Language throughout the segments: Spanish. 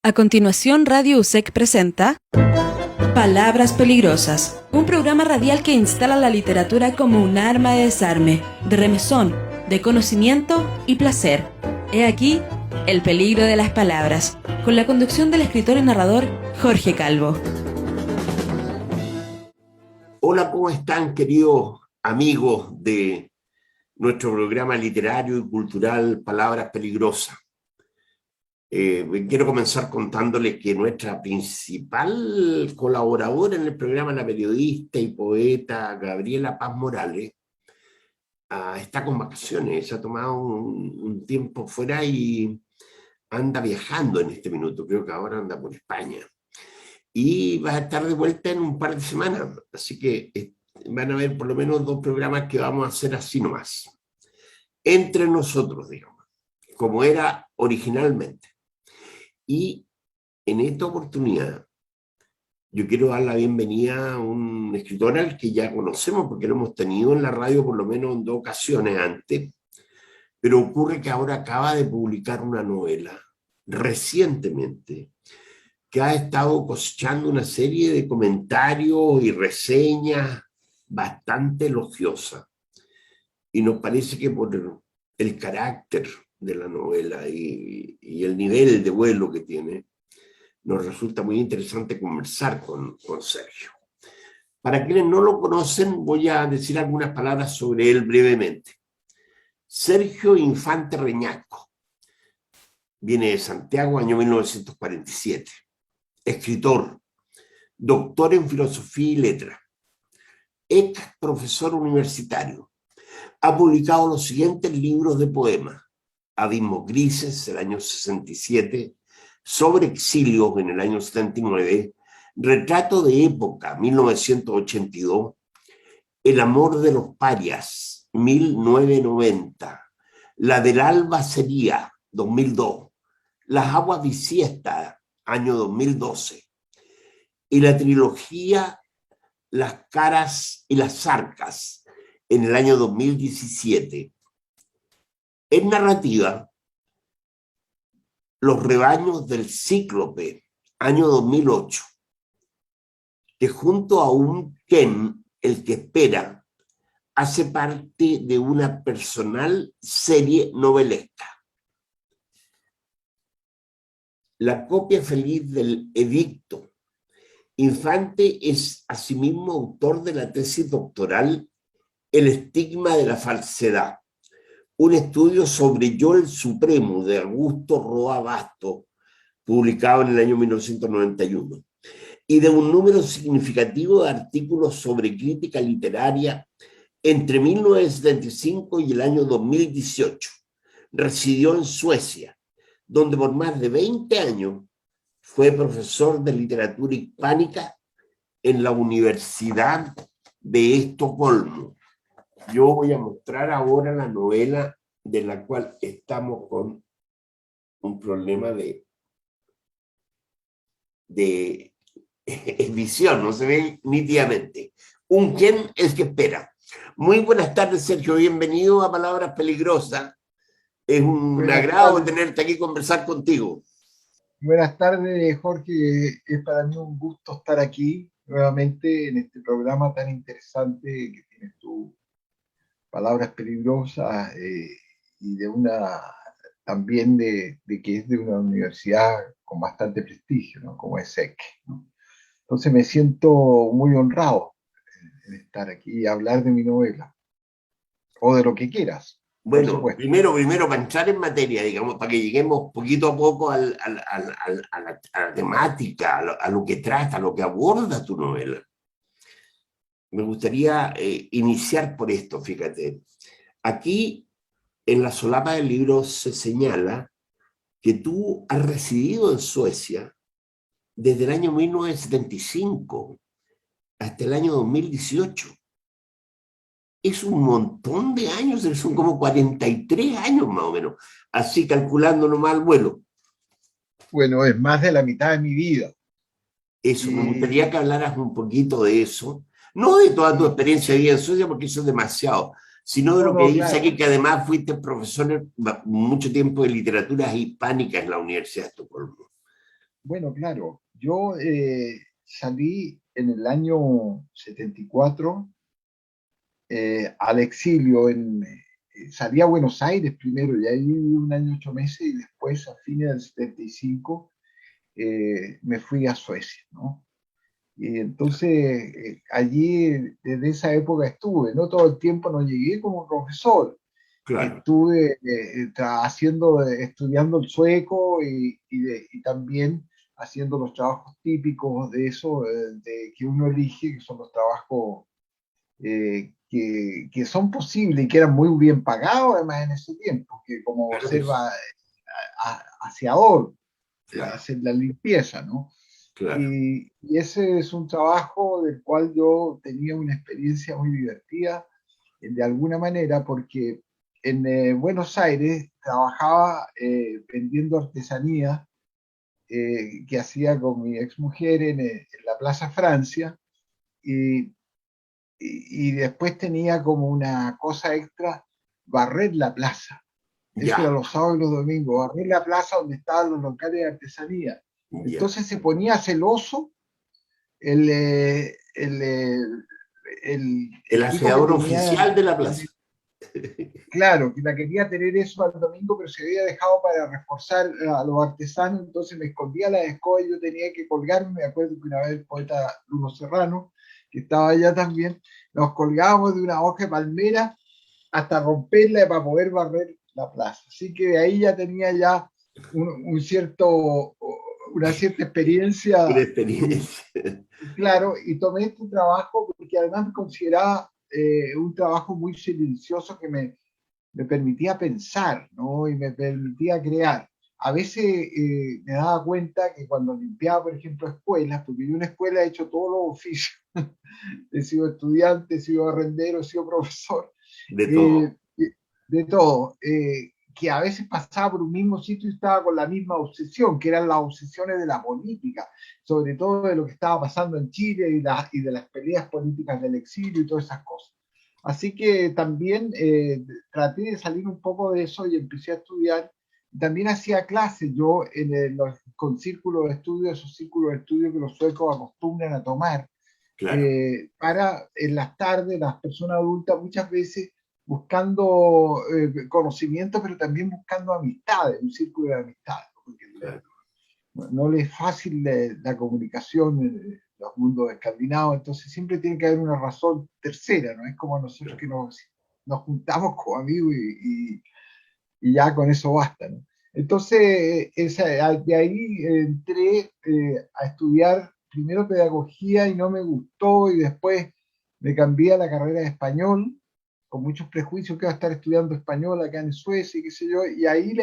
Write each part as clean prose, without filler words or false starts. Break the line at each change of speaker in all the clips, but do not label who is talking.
A continuación, Radio USEC presenta Palabras Peligrosas, un programa radial que instala la literatura como un arma de desarme, de remesón, de conocimiento y placer. He aquí el peligro de las palabras, con la conducción del escritor y narrador Jorge Calvo.
Hola, ¿cómo están, queridos amigos de nuestro programa literario y cultural Palabras Peligrosas? Quiero comenzar contándoles que nuestra principal colaboradora en el programa, la periodista y poeta Gabriela Paz Morales, está con vacaciones, se ha tomado un tiempo fuera y anda viajando en este minuto, creo que ahora anda por España. Y va a estar de vuelta en un par de semanas, así que van a haber por lo menos 2 programas que vamos a hacer así nomás, entre nosotros, digamos, como era originalmente. Y en esta oportunidad yo quiero dar la bienvenida a un escritor al que ya conocemos, porque lo hemos tenido en la radio por lo menos en 2 ocasiones antes, pero ocurre que ahora acaba de publicar una novela recientemente, que ha estado cosechando una serie de comentarios y reseñas bastante elogiosas. Y nos parece que por el carácter de la novela y el nivel de vuelo que tiene, nos resulta muy interesante conversar con Sergio. Para quienes no lo conocen, voy a decir algunas palabras sobre él brevemente. Sergio Infante Reñaco viene de Santiago, año 1947. Escritor, doctor en filosofía y letras, ex profesor universitario. Ha publicado los siguientes libros de poemas: Abismos Grises, el año 67, Sobre Exilios, en el año 79, Retrato de Época, 1982, El Amor de los Parias, 1990, La del Alba Sería, 2002, Las Aguas Bisiestas, año 2012, y la trilogía Las Caras y las Arcas, en el año 2017. En narrativa, Los Rebaños del Cíclope, año 2008, que junto a un Ken, el que espera, hace parte de una personal serie novelesca. La copia feliz del Edicto. Infante es asimismo autor de la tesis doctoral El estigma de la falsedad, un estudio sobre Yo el Supremo de Augusto Roa Basto, publicado en el año 1991, y de un número significativo de artículos sobre crítica literaria entre 1975 y el año 2018. Residió en Suecia, donde por más de 20 años fue profesor de literatura hispánica en la Universidad de Estocolmo. Yo voy a mostrar ahora la novela de la cual estamos con un problema de visión, no se ve nítidamente. Un Quién es que espera. Muy buenas tardes, Sergio, bienvenido a Palabras Peligrosas. Es un agrado tenerte aquí y conversar contigo.
Buenas tardes, Jorge. Es para mí un gusto estar aquí nuevamente en este programa tan interesante que tienes tú, Palabras Peligrosas, y de una también de que es de una universidad con bastante prestigio, ¿no? Como es SEC, ¿no? Entonces me siento muy honrado en estar aquí y hablar de mi novela, o de lo que quieras.
Bueno, primero para entrar en materia, digamos, para que lleguemos poquito a poco a la temática, a lo que trata, a lo que aborda tu novela. Me gustaría iniciar por esto, fíjate. Aquí, en la solapa del libro, se señala que tú has residido en Suecia desde el año 1975 hasta el año 2018. Es un montón de años, son como 43 años más o menos, así calculando nomás el vuelo.
Bueno, es más de la mitad de mi vida.
Eso, me gustaría que hablaras un poquito de eso, no de toda tu experiencia de vida en Suecia, porque eso es demasiado, sino de lo que dice aquí, que además fuiste profesor mucho tiempo de literaturas hispánicas en la Universidad de Estocolmo.
bueno, claro, yo salí en el año 74 al exilio, salí a Buenos Aires primero, y ahí viví un año, 8 meses, y después a fines del 75 me fui a Suecia, ¿no? Y entonces allí desde esa época estuve, no todo el tiempo, no llegué como profesor,
claro.
estuve estudiando el sueco y también haciendo los trabajos típicos de eso, de que uno elige, que son los trabajos que son posibles y que eran muy bien pagados además en ese tiempo, que como
Claro que
ser
sí,
aseador,
claro,
hacer la limpieza, ¿no?
claro.
Y ese es un trabajo del cual yo tenía una experiencia muy divertida, de alguna manera, porque en Buenos Aires trabajaba vendiendo artesanía que hacía con mi exmujer en la Plaza Francia, y, y después tenía como una cosa extra, barrer la plaza. Eso era
Ya,
los sábados y los domingos, barrer la plaza donde estaban los locales de artesanía.
ya.
Entonces se ponía celoso
El
el tipo que
aseador
tenía,
oficial de la plaza.
claro, que la quería tener eso al domingo, pero se había dejado para reforzar a los artesanos, entonces me escondía la escoba y yo tenía que colgarme. Me acuerdo que una vez el poeta Bruno Serrano, que estaba allá también, nos colgábamos de una hoja de palmera hasta romperla para poder barrer la plaza. Así que de ahí ya tenía ya un cierto, una cierta
Una
experiencia.
experiencia.
Claro, y tomé este trabajo porque además me consideraba un trabajo muy silencioso que me permitía pensar, ¿no? Y me permitía crear. A veces me daba cuenta que cuando limpiaba, por ejemplo, escuelas, porque yo en una escuela he hecho todos los oficios, he sido estudiante, he sido arrendero, he sido profesor,
De todo.
eh, de todo, que a veces pasaba por un mismo sitio y estaba con la misma obsesión, que eran las obsesiones de la política, sobre todo de lo que estaba pasando en Chile y de las peleas políticas del exilio y todas esas cosas. Así que también traté de salir un poco de eso y empecé a estudiar. También hacía clases yo con círculos de estudio, esos círculos de estudio que los suecos acostumbran a tomar,
Claro,
para en las tardes las personas adultas muchas veces buscando conocimiento, pero también buscando amistades, un círculo de amistades, ¿no? Porque
claro,
no le es fácil la comunicación en los mundos escandinavos, entonces siempre tiene que haber una razón tercera, ¿no? Es como nosotros
claro.
que nos juntamos como amigos y ya con eso basta, ¿no? Entonces, de ahí entré a estudiar primero pedagogía y no me gustó, y después me cambié a la carrera de español, con muchos prejuicios que iba a estar estudiando español acá en Suecia y qué sé yo, y ahí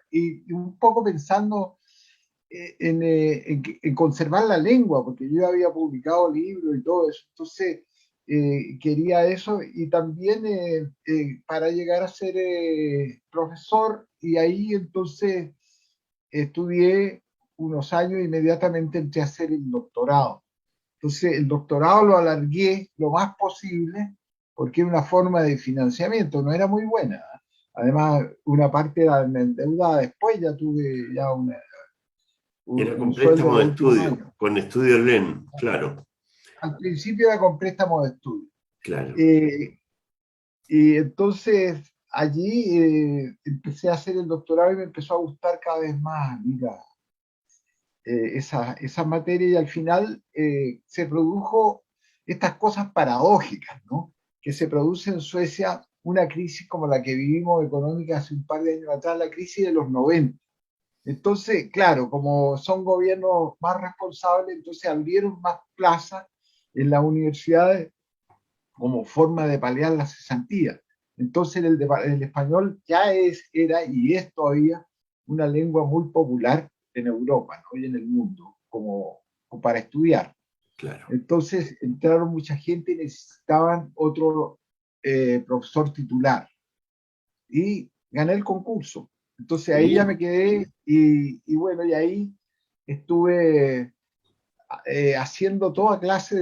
y un poco pensando en conservar la lengua, porque yo había publicado libros y todo eso, entonces quería eso, y también para llegar a ser profesor, y ahí entonces estudié unos años e inmediatamente entré a hacer el doctorado. Entonces el doctorado lo alargué lo más posible porque era una forma de financiamiento, no era muy buena. Además, una parte era endeudada, después ya tuve ya
Era
un
con
sueldo
préstamo
los
de
últimos
estudio,
años.
con estudio LEN, claro,
Al principio era con préstamo de estudio.
claro.
Eh, y entonces allí empecé a hacer el doctorado y me empezó a gustar cada vez más, mira, esa materia, y al final se produjo estas cosas paradójicas, ¿no? Que se produce en Suecia una crisis como la que vivimos económica hace un par de años atrás, la crisis de los 90. Entonces, claro, como son gobiernos más responsables, entonces abrieron más plazas en las universidades como forma de paliar la cesantía. Entonces el español ya era y es todavía una lengua muy popular en Europa, ¿no? Y en el mundo, como para estudiar.
Claro.
Entonces entraron mucha gente y necesitaban otro profesor titular. Y gané el concurso. Entonces ahí ya me
Bien,
quedé y bueno, y ahí estuve haciendo toda clase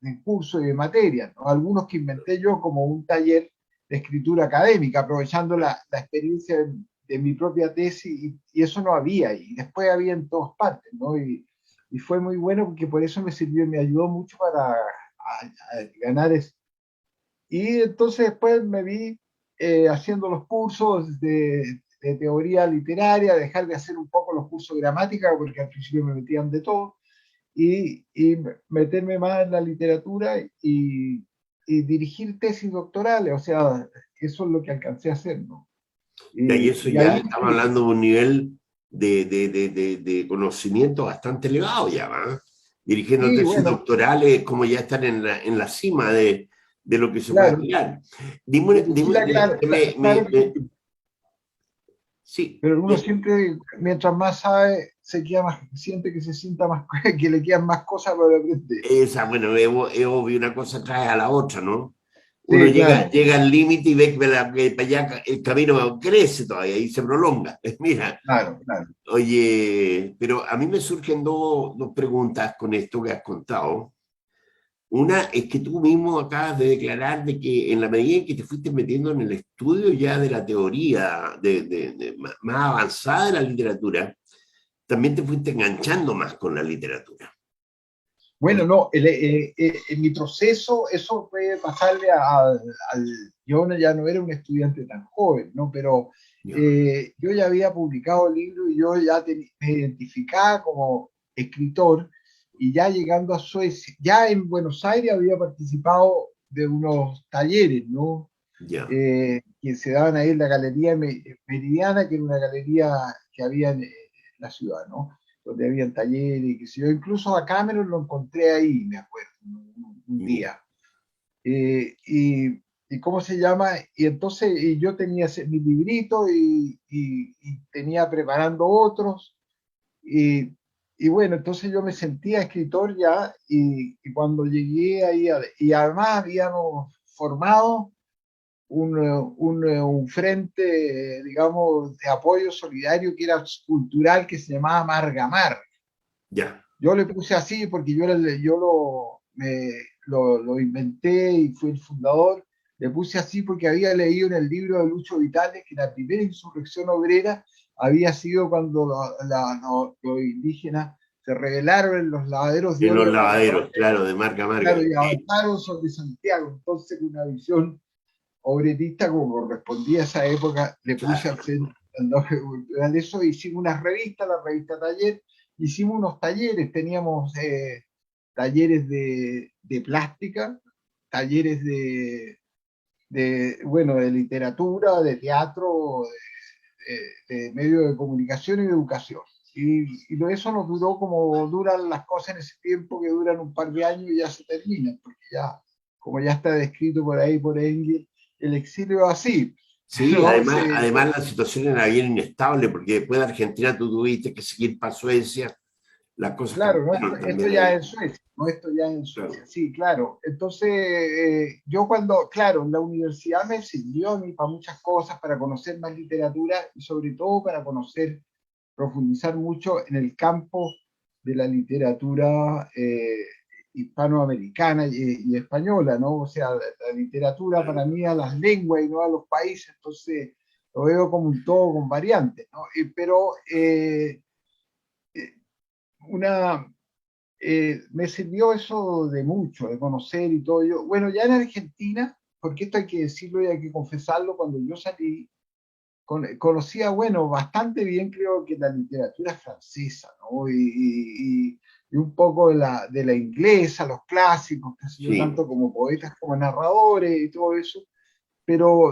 de cursos y de materias, ¿no? Algunos que inventé yo como un taller de escritura académica, aprovechando la experiencia mi propia tesis y eso no había, y después había en todas partes, ¿no? Y fue muy bueno porque por eso me sirvió, me ayudó mucho para ganar eso. Y entonces después me vi haciendo los cursos de teoría literaria, dejar de hacer un poco los cursos de gramática, porque al principio me metían de todo, y meterme más en la literatura y dirigir tesis doctorales, o sea, eso es lo que alcancé a hacer, ¿no?
Y eso
Y
ya
ahí
estamos hablando de un nivel de conocimiento bastante elevado ya, ¿va? Dirigiendo
sí,
tesis
bueno,
doctorales, como ya están en la cima de lo que se puede
claro,
aspirar.
claro,
Sí,
pero uno siempre, mientras más sabe, se queda más, siente que se sienta más, que le quedan más cosas para aprender.
esa, bueno, es obvio, una cosa trae a la otra, ¿no? Uno
Sí,
llega,
claro,
llega al límite y ve que para allá el camino crece todavía y se prolonga. Mira,
claro, claro.
oye, pero a mí me surgen dos preguntas con esto que has contado. Una es que tú mismo acabas de declarar de que en la medida en que te fuiste metiendo en el estudio ya de la teoría más avanzada de la literatura, también te fuiste enganchando más con la literatura.
Bueno, no, en mi proceso eso fue pasarle al... Yo ya no era un estudiante tan joven, ¿no? Pero
Ya,
yo ya había publicado libros y yo ya me identificaba como escritor y ya llegando a Suecia, ya en Buenos Aires había participado de unos talleres, ¿no?
ya,
Que se daban ahí en la Galería Meridiana, que era una galería que había en la ciudad, ¿no? Donde habían talleres y qué sé yo. Incluso a Cameron lo encontré ahí, me acuerdo, un
ya,
día. Y cómo se llama, y entonces yo tenía mi librito y tenía preparando otros, y, y bueno, entonces yo me sentía escritor ya, y cuando llegué ahí, y además habíamos formado un frente, digamos, de apoyo solidario que era cultural, que se llamaba Margamar.
ya.
Yo le puse así porque lo inventé y fui el fundador. Le puse así porque había leído en el libro de Lucho Vitales que la primera insurrección obrera había sido cuando los indígenas se rebelaron en los lavaderos de
En los
óleo de Margamar,
lavaderos, claro, de marca a marca.
claro, y avanzaron sobre Santiago. Entonces, con una visión obretista, como correspondía a esa época, le puse
Claro,
al centro de eso, hicimos unas revistas, la revista Taller, hicimos unos talleres, teníamos talleres de plástica, talleres bueno, de literatura, de teatro, de medios de comunicación y de educación. Eso nos duró como duran las cosas en ese tiempo, que duran un par de años y ya se terminan, porque ya, como ya está descrito por ahí por Engels, el exilio así,
sí,
¿no?
además la situación era bien inestable porque después de Argentina tú tuviste que seguir para Suecia, las cosas
Claro, ¿no?
cambiaron
Esto
también
ya
ahí.
en Suecia, ¿no? Esto ya en Suecia,
Claro,
sí, claro. Entonces, yo cuando, claro, la universidad me sirvió a mí para muchas cosas, para conocer más literatura y sobre todo para conocer, profundizar mucho en el campo de la literatura hispanoamericana y española, ¿no? O sea, la literatura para
claro.
mí a las lenguas y no a los países, entonces lo veo como un todo con variantes, ¿no? Eh, una, me sirvió eso de mucho, de conocer y todo. Yo, bueno, ya en Argentina, porque esto hay que decirlo y hay que confesarlo, cuando yo salí, conocía, bueno, bastante bien creo que la literatura francesa, ¿no? Y un poco de la inglesa, los clásicos, que sé yo,
Sí,
tanto como poetas como narradores y todo eso, pero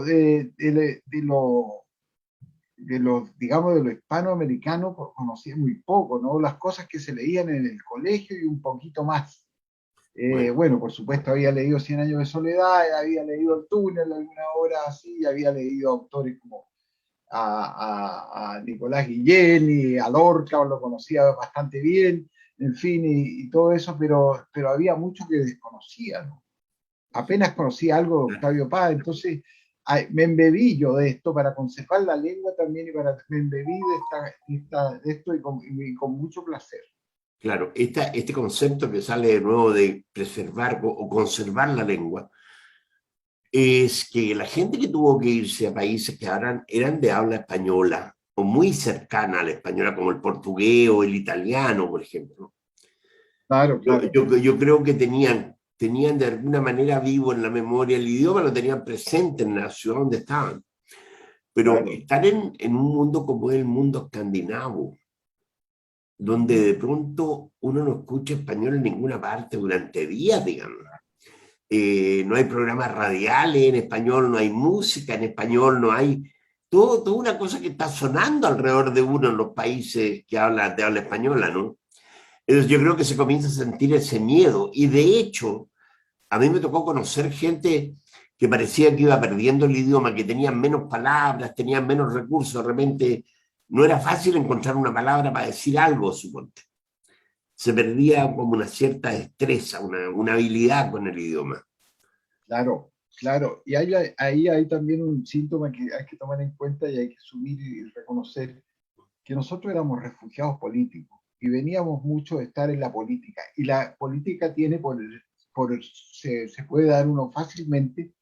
digamos, de lo hispanoamericano conocía muy poco, ¿no? Las cosas que se leían en el colegio y un poquito más.
bueno,
Bueno, por supuesto, había leído Cien años de soledad, había leído El túnel, alguna obra así, y había leído autores como a Nicolás Guillén y a Lorca, lo conocía bastante bien, en fin, y todo eso, pero había mucho que desconocía, ¿no? Apenas conocía algo de
claro.
Octavio Paz, entonces me embebí yo de esto para conservar la lengua también y me embebí de esto y con mucho placer.
Claro, este concepto que sale de nuevo de preservar o conservar la lengua es que la gente que tuvo que irse a países que eran de habla española o muy cercana a la española, como el portugués o el italiano, por ejemplo,
Claro,
yo,
claro,
yo, yo creo que tenían de alguna manera vivo en la memoria el idioma, lo tenían presente en la ciudad donde estaban. Pero
claro.
estar en un mundo como el mundo escandinavo, donde de pronto uno no escucha español en ninguna parte durante días, digamos. No hay programas radiales en español, no hay música en español, no hay toda una cosa que está sonando alrededor de uno en los países que hablan de habla española, ¿no? Entonces yo creo que se comienza a sentir ese miedo y de hecho a mí me tocó conocer gente que parecía que iba perdiendo el idioma, que tenían menos palabras, tenían menos recursos, de repente no era fácil encontrar una palabra para decir algo, suponte. Se perdía como una cierta destreza, una habilidad con el idioma.
Claro, claro. Y ahí hay también un síntoma que hay que tomar en cuenta y hay que subir y reconocer que nosotros éramos refugiados políticos y veníamos mucho de estar en la política. Y la política tiene se puede dar uno fácilmente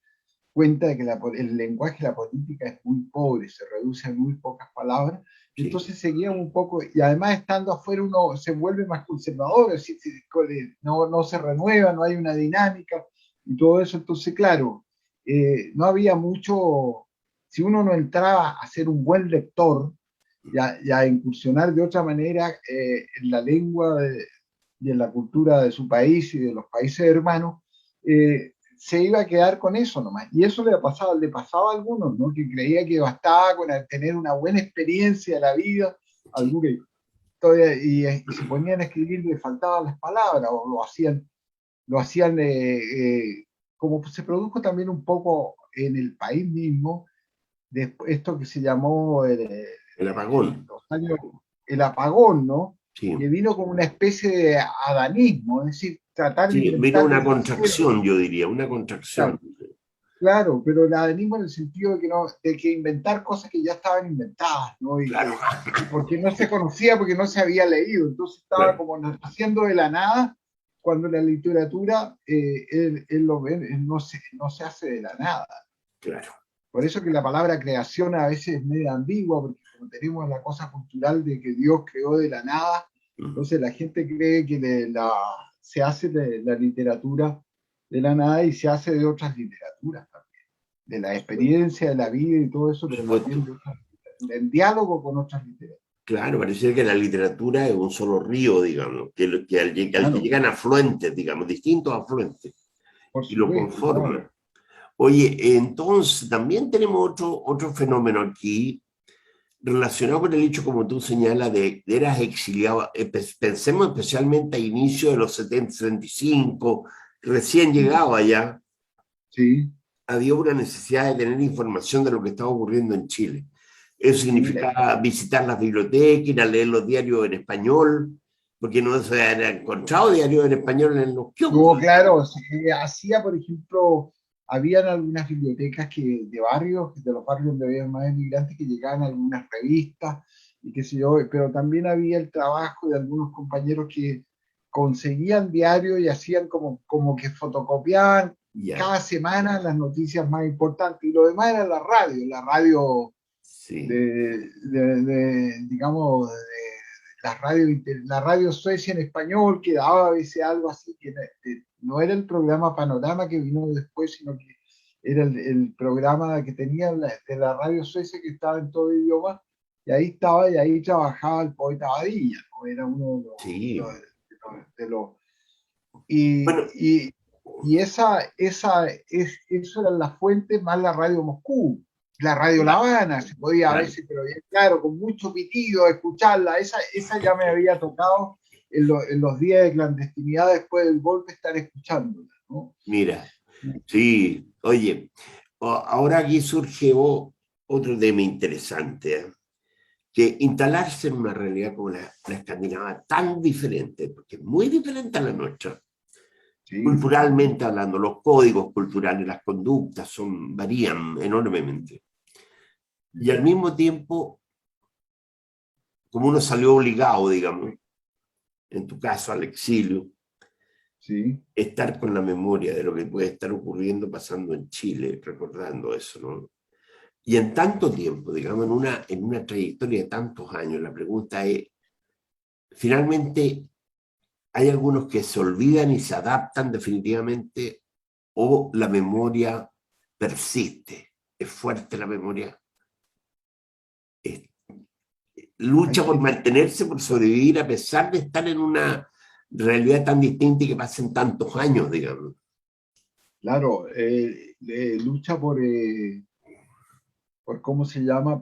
cuenta de que el lenguaje de la política es muy pobre, se reduce a muy pocas palabras.
Sí,
Entonces seguía un poco, y además estando afuera uno se vuelve más conservador, es decir, no se renueva, no hay una dinámica y todo eso. Entonces, claro, no había mucho, si uno no entraba a ser un buen lector y a incursionar de otra manera en la lengua y en la cultura de su país y de los países hermanos, se iba a quedar con eso nomás. Y eso le pasaba a algunos, ¿no? Que creía que bastaba con tener una buena experiencia de la vida,
sí.
algo que todavía, y se ponían a escribir, le faltaban las palabras, o lo hacían como se produjo también un poco en el país mismo, de esto que se llamó
El apagón.
los años, el apagón, ¿no?
Sí.
Que vino como una especie de adanismo, es decir, tratar de
Sí, vino
inventar
una
desde cero.
contracción, yo diría, una contracción.
Claro, claro, pero el adanismo en el sentido de que, no, de que inventar cosas que ya estaban inventadas, ¿no?
Claro,
Y porque no se conocía, porque no se había leído, entonces estaba
claro,
como haciendo de la nada, cuando la literatura, él lo ve, él no se hace de la nada.
claro.
Por eso que la palabra creación a veces es medio ambigua, porque como tenemos la cosa cultural de que Dios creó de la nada,
Mm.
entonces la gente cree que se hace de la literatura de la nada y se hace de otras literaturas también, de la experiencia, de la vida y todo eso,
Por
pero también
supuesto.
de otras literaturas, en diálogo con otras literaturas.
Claro, parece que la literatura es un solo río, digamos, al que
Claro,
llegan afluentes, digamos, distintos afluentes,
por
y lo
supuesto, claro.
conforman. Oye, entonces también tenemos otro fenómeno aquí relacionado con el hecho, como tú señalas, de eras exiliado. Pensemos especialmente a inicio de los 70, 75, recién llegado allá,
Sí,
había una necesidad de tener información de lo que estaba ocurriendo en Chile. Eso
sí,
significaba visitar las bibliotecas, ir a leer los diarios en español, porque no se habían encontrado diarios en español en los
no,
kioscos.
claro, se hacía, por ejemplo, habían algunas bibliotecas de barrios, de los barrios donde había más inmigrantes, que llegaban algunas revistas y qué sé yo, pero también había el trabajo de algunos compañeros que conseguían diarios y hacían como que fotocopiaban
Ya,
cada semana las noticias más importantes y lo demás era la radio
sí.
digamos, la radio Suecia en español, que daba a veces algo así, que no era el programa Panorama que vino después, sino que era el programa que tenía de la radio Suecia que estaba en todo idioma, y ahí estaba, y ahí trabajaba el poeta Badilla, ¿no? Era uno
Sí.
de los y,
Bueno,
y, eso era la fuente más la radio Moscú, la radio La
claro,
Habana, se podía a
claro.
veces, pero bien claro, con mucho pitido, escucharla, esa ya me había tocado en los días de clandestinidad después del golpe estar escuchándola, ¿no?
Mira, sí, oye, ahora aquí surge otro tema interesante, ¿eh? Que instalarse en una realidad como la escandinava, tan diferente, porque es muy diferente a la nuestra,
Sí,
culturalmente hablando, los códigos culturales, las conductas varían enormemente. Y al mismo tiempo, como uno salió obligado, digamos, en tu caso al exilio,
Sí.
estar con la memoria de lo que puede estar ocurriendo, pasando en Chile, recordando eso, ¿no? Y en tanto tiempo, digamos, en una trayectoria de tantos años, la pregunta es, finalmente, ¿hay algunos que se olvidan y se adaptan definitivamente o la memoria persiste? ¿Es fuerte la memoria? Es-
Hay
¿Lucha por
gente,
mantenerse, por sobrevivir a pesar de estar en una realidad tan distinta y que pasen tantos años, digamos?
claro, lucha por ¿cómo se llama?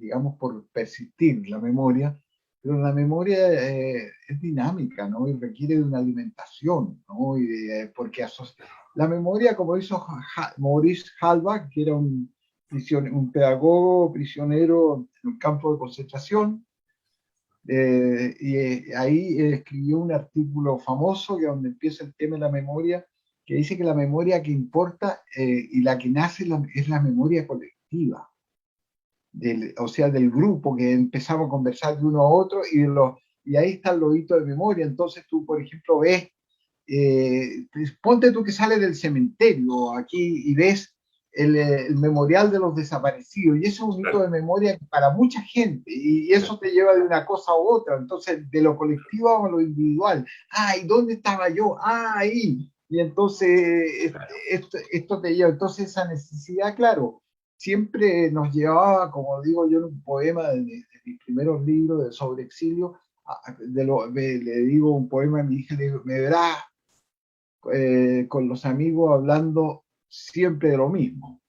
Digamos, por persistir la memoria, pero la memoria es dinámica, ¿no? Y requiere de una alimentación, ¿no? Porque la memoria, como hizo Maurice Halbach, que era un pedagogo prisionero en un campo de concentración, ahí escribió un artículo famoso que donde empieza el tema de la memoria, que dice que la memoria que importa y la que nace es la memoria colectiva, o sea, del grupo que empezamos a conversar de uno a otro y ahí están los hitos de memoria. Entonces tú, por ejemplo, ves, pues, ponte tú que sales del cementerio aquí y ves el memorial de los desaparecidos, y eso es un hito de memoria para mucha gente, y eso te lleva de una cosa a otra, entonces de lo colectivo a lo individual. Ah, ¿y dónde estaba yo? Ah, ahí. Y entonces esto te lleva, entonces esa necesidad, claro, siempre nos llevaba, como digo yo en un poema de mis primeros libros sobre exilio, le digo un poema a mi hija, le digo, me verás con los amigos hablando siempre de lo mismo.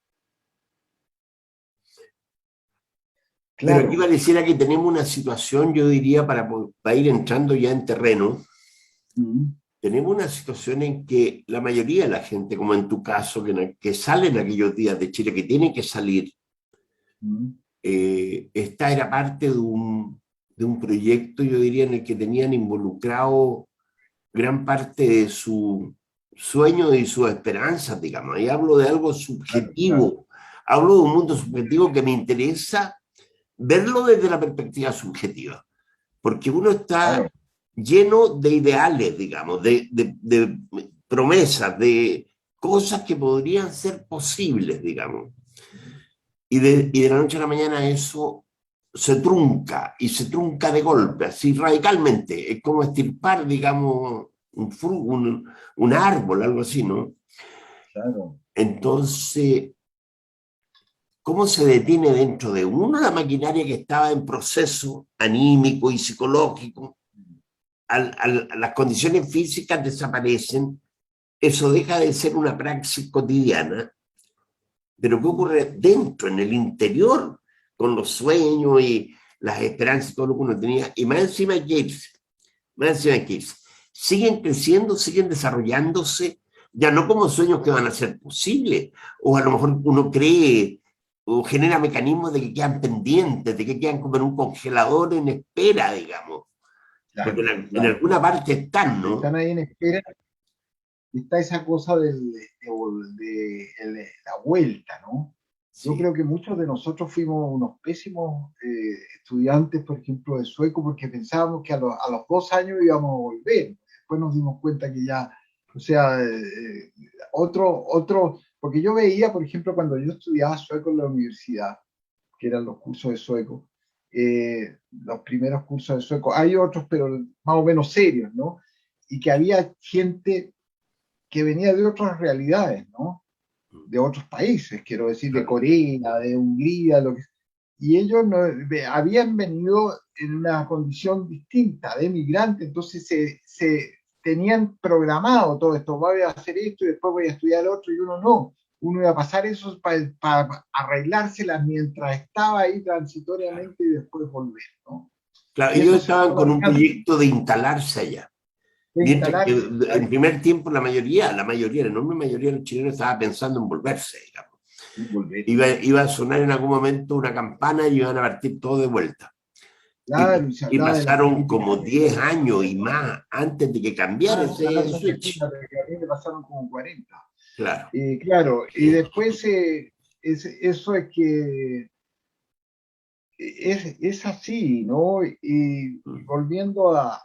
Pero aquí
Claro.
pareciera que tenemos una situación, yo diría, para ir entrando ya en terreno,
Mm,
tenemos una situación en que la mayoría de la gente, como en tu caso, que sale en aquellos días de Chile, que tiene que salir,
mm,
esta era parte de un proyecto, yo diría, en el que tenían involucrado gran parte de su sueño y sus esperanzas, digamos. Ahí hablo de algo
claro, claro,
subjetivo, hablo de un mundo subjetivo que me interesa verlo desde la perspectiva subjetiva, porque uno está
claro.
lleno de ideales, digamos, de promesas, de cosas que podrían ser posibles, digamos. Y de la noche a la mañana eso se trunca, y se trunca de golpe, así radicalmente. Es como estirpar, digamos, un árbol, algo así, ¿no?
Claro.
Entonces, ¿cómo se detiene dentro de uno la maquinaria que estaba en proceso anímico y psicológico? Las condiciones físicas desaparecen, eso deja de ser una praxis cotidiana, pero ¿qué ocurre dentro, en el interior, con los sueños y las esperanzas y todo lo que uno tenía? Y más encima hay que irse, más encima hay que irse. Siguen creciendo, siguen desarrollándose, ya no como sueños que van a ser posibles, o a lo mejor uno cree o genera mecanismos de que quedan pendientes, de que quedan como en un congelador en espera, digamos, porque
Claro,
en
claro.
alguna parte están, ¿no?
Están ahí en espera, está esa cosa la vuelta, ¿no? Yo
Sí.
creo que muchos de nosotros fuimos unos pésimos estudiantes, por ejemplo, de sueco, porque pensábamos que a los 2 años íbamos a volver. Después nos dimos cuenta que ya, o sea, porque yo veía, por ejemplo, cuando yo estudiaba sueco en la universidad, que eran los cursos de sueco, los primeros cursos de sueco, hay otros, pero más o menos serios, ¿no? Y que había gente que venía de otras realidades, ¿no? De otros países, quiero decir, de
Claro.
Corea, de Hungría, y ellos no, habían venido en una condición distinta, de migrante, entonces se tenían programado todo esto, voy a hacer esto y después voy a estudiar otro, y uno no. Uno iba a pasar eso para arreglárselas mientras estaba ahí transitoriamente y después volver, ¿no?
Claro,
Y
ellos
eso se
estaban
fue
con un
marcando
proyecto de instalarse allá.
de
Mientras que
instalarse.
en primer tiempo la enorme mayoría de los chilenos estaba pensando en volverse, digamos.
Y volver.
Iba a sonar en algún momento una campana y iban a partir todo de vuelta.
Claro, y se
Y
hablaba de la
pasaron como
política
10
negra.
años y más antes de que cambiara
Ah,
ese switch.
fíjate que a mí me pasaron como 40.
Claro.
Claro, y después eso es que es así, ¿no? Y volviendo a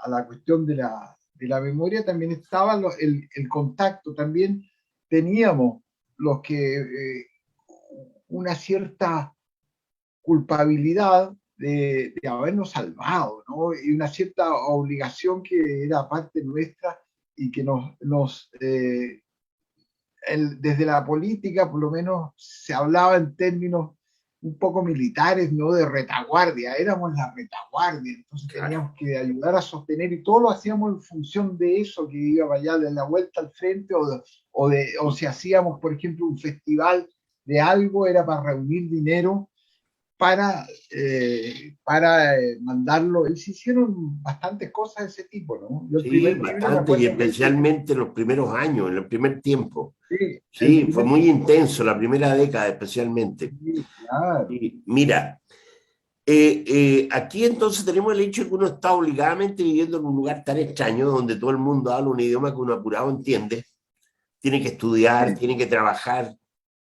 la cuestión de la memoria, también estaba el contacto, también teníamos los que una cierta culpabilidad de habernos salvado, ¿no? Y una cierta obligación que era parte nuestra y que desde la política, por lo menos, se hablaba en términos un poco militares, no de retaguardia, éramos la retaguardia, entonces
Claro.
teníamos que ayudar a sostener y todo lo hacíamos en función de eso, que iba para allá de la vuelta al frente o si hacíamos, por ejemplo, un festival de algo, era para reunir dinero para mandarlo. Y se hicieron bastantes cosas de ese tipo, ¿no? Yo el
Sí,
primer libro me
bastante, y
acuerdo que
especialmente en los primeros años, en el primer tiempo.
sí, el
Sí, fue
primer
muy
tiempo,
intenso, la primera década especialmente.
sí, claro,
Y mira, aquí entonces tenemos el hecho de que uno está obligadamente viviendo en un lugar tan extraño donde todo el mundo habla un idioma que uno apurado entiende, tiene que estudiar,
sí,
tiene que trabajar,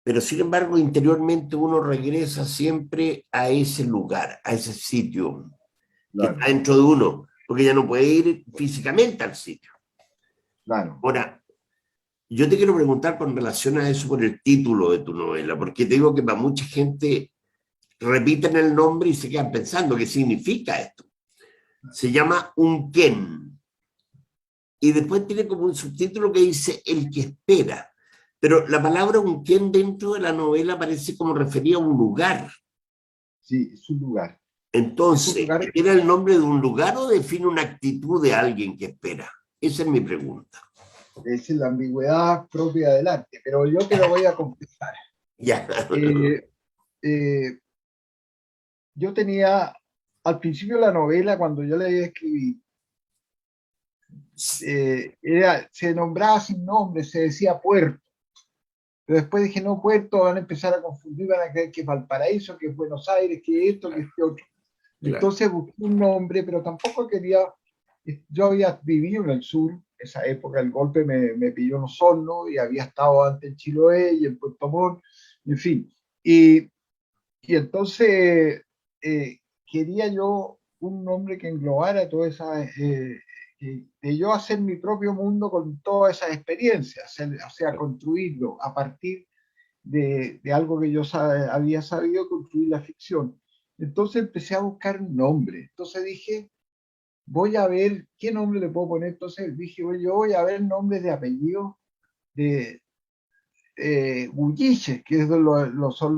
pero sin embargo interiormente uno regresa siempre a ese lugar, a ese sitio que está
claro,
dentro de uno, porque ya no puede ir físicamente al sitio.
claro.
Ahora, yo te quiero preguntar con relación a eso por el título de tu novela, porque te digo que para mucha gente repiten el nombre y se quedan pensando qué significa esto. Se llama Unquén y después tiene como un subtítulo que dice El que espera. Pero la palabra Unquén dentro de la novela parece como refería a un lugar.
Sí, es un
Entonces,
lugar,
¿era el nombre de un lugar o define una actitud de alguien que espera? Esa es mi pregunta.
es la ambigüedad propia del arte, pero yo te lo voy a confesar.
Ya.
Eh, eh, yo tenía, al principio de la novela, cuando yo la escribí, se nombraba sin nombre, se decía Puerto. Pero después dije, no, Puerto, van a empezar a confundir, van a creer que es Valparaíso, que es Buenos Aires, que esto, que este otro.
Claro,
Entonces busqué un nombre, pero tampoco quería, yo había vivido en el sur, esa época el golpe me pilló en Osorno y había estado antes en Chiloé y en Puerto Montt, en fin. Y, y entonces quería yo un nombre que englobara toda esa, de yo hacer mi propio mundo con todas esas experiencias, o sea, construirlo a partir de algo que yo había sabido construir la ficción. Entonces empecé a buscar un nombre. Entonces dije, voy a ver qué nombre le puedo poner. Entonces dije, yo voy a ver nombres de apellidos de huilliches, que es son